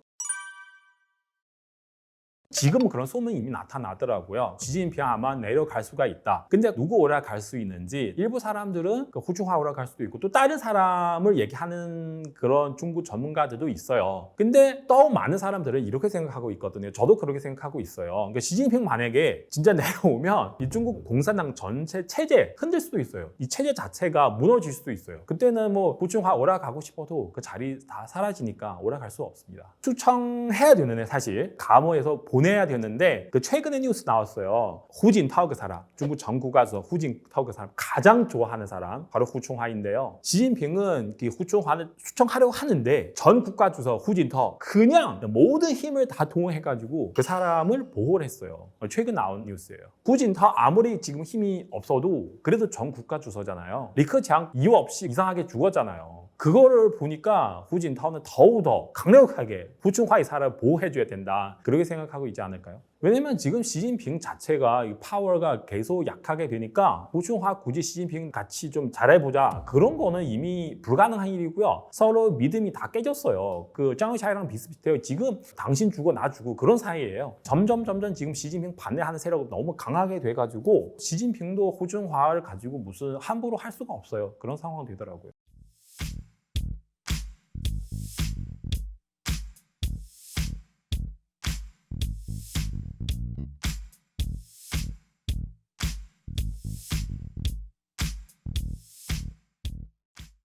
지금은 그런 소문이 이미 나타나더라고요. 시진핑 아마 내려갈 수가 있다. 근데 누구 올라갈 수 있는지 일부 사람들은 후춘화 올라갈 수도 있고 또 다른 사람을 얘기하는 그런 중국 전문가들도 있어요. 근데 또 많은 사람들은 이렇게 생각하고 있거든요. 저도 그렇게 생각하고 있어요. 그러니까 시진핑 만약에 진짜 내려오면 이 중국 공산당 전체 체제 흔들 수도 있어요. 이 체제 자체가 무너질 수도 있어요. 그때는 뭐 후춘화 올라가고 싶어도 그 자리 다 사라지니까 올라갈 수 없습니다. 추청해야 되는데 사실 감호에서 보내야 되는데 최근에 뉴스 나왔어요. 후진타오 그 사람, 중국 정국가서 후진타오 그 사람 가장 좋아하는 사람 바로 후춘화인데요. 시진핑은 후춘화를 추청하려고 하는데 전 국가 주석 후진타오 그냥 모든 힘을 다 동원해가지고 그 사람을 보호를 했어요. 최근 나온 뉴스예요. 후진타오 아무리 지금 힘이 없어도 그래도 전 국가 주석잖아요. 리커창 이유 없이 이상하게 죽었잖아요. 그거를 보니까 후진타오는 더욱더 강력하게 후춘화의 사람을 보호해줘야 된다. 그렇게 생각하고 있지 않을까요? 왜냐면 지금 시진핑 자체가 이 파워가 계속 약하게 되니까 후춘화 굳이 시진핑 같이 좀 잘해보자. 그런 거는 이미 불가능한 일이고요. 서로 믿음이 다 깨졌어요. 짱의샤이랑 비슷비슷해요. 지금 당신 주고 나 주고 그런 사이예요. 점점 지금 시진핑 반대하는 세력이 너무 강하게 돼가지고 시진핑도 후춘화를 가지고 무슨 함부로 할 수가 없어요. 그런 상황이 되더라고요.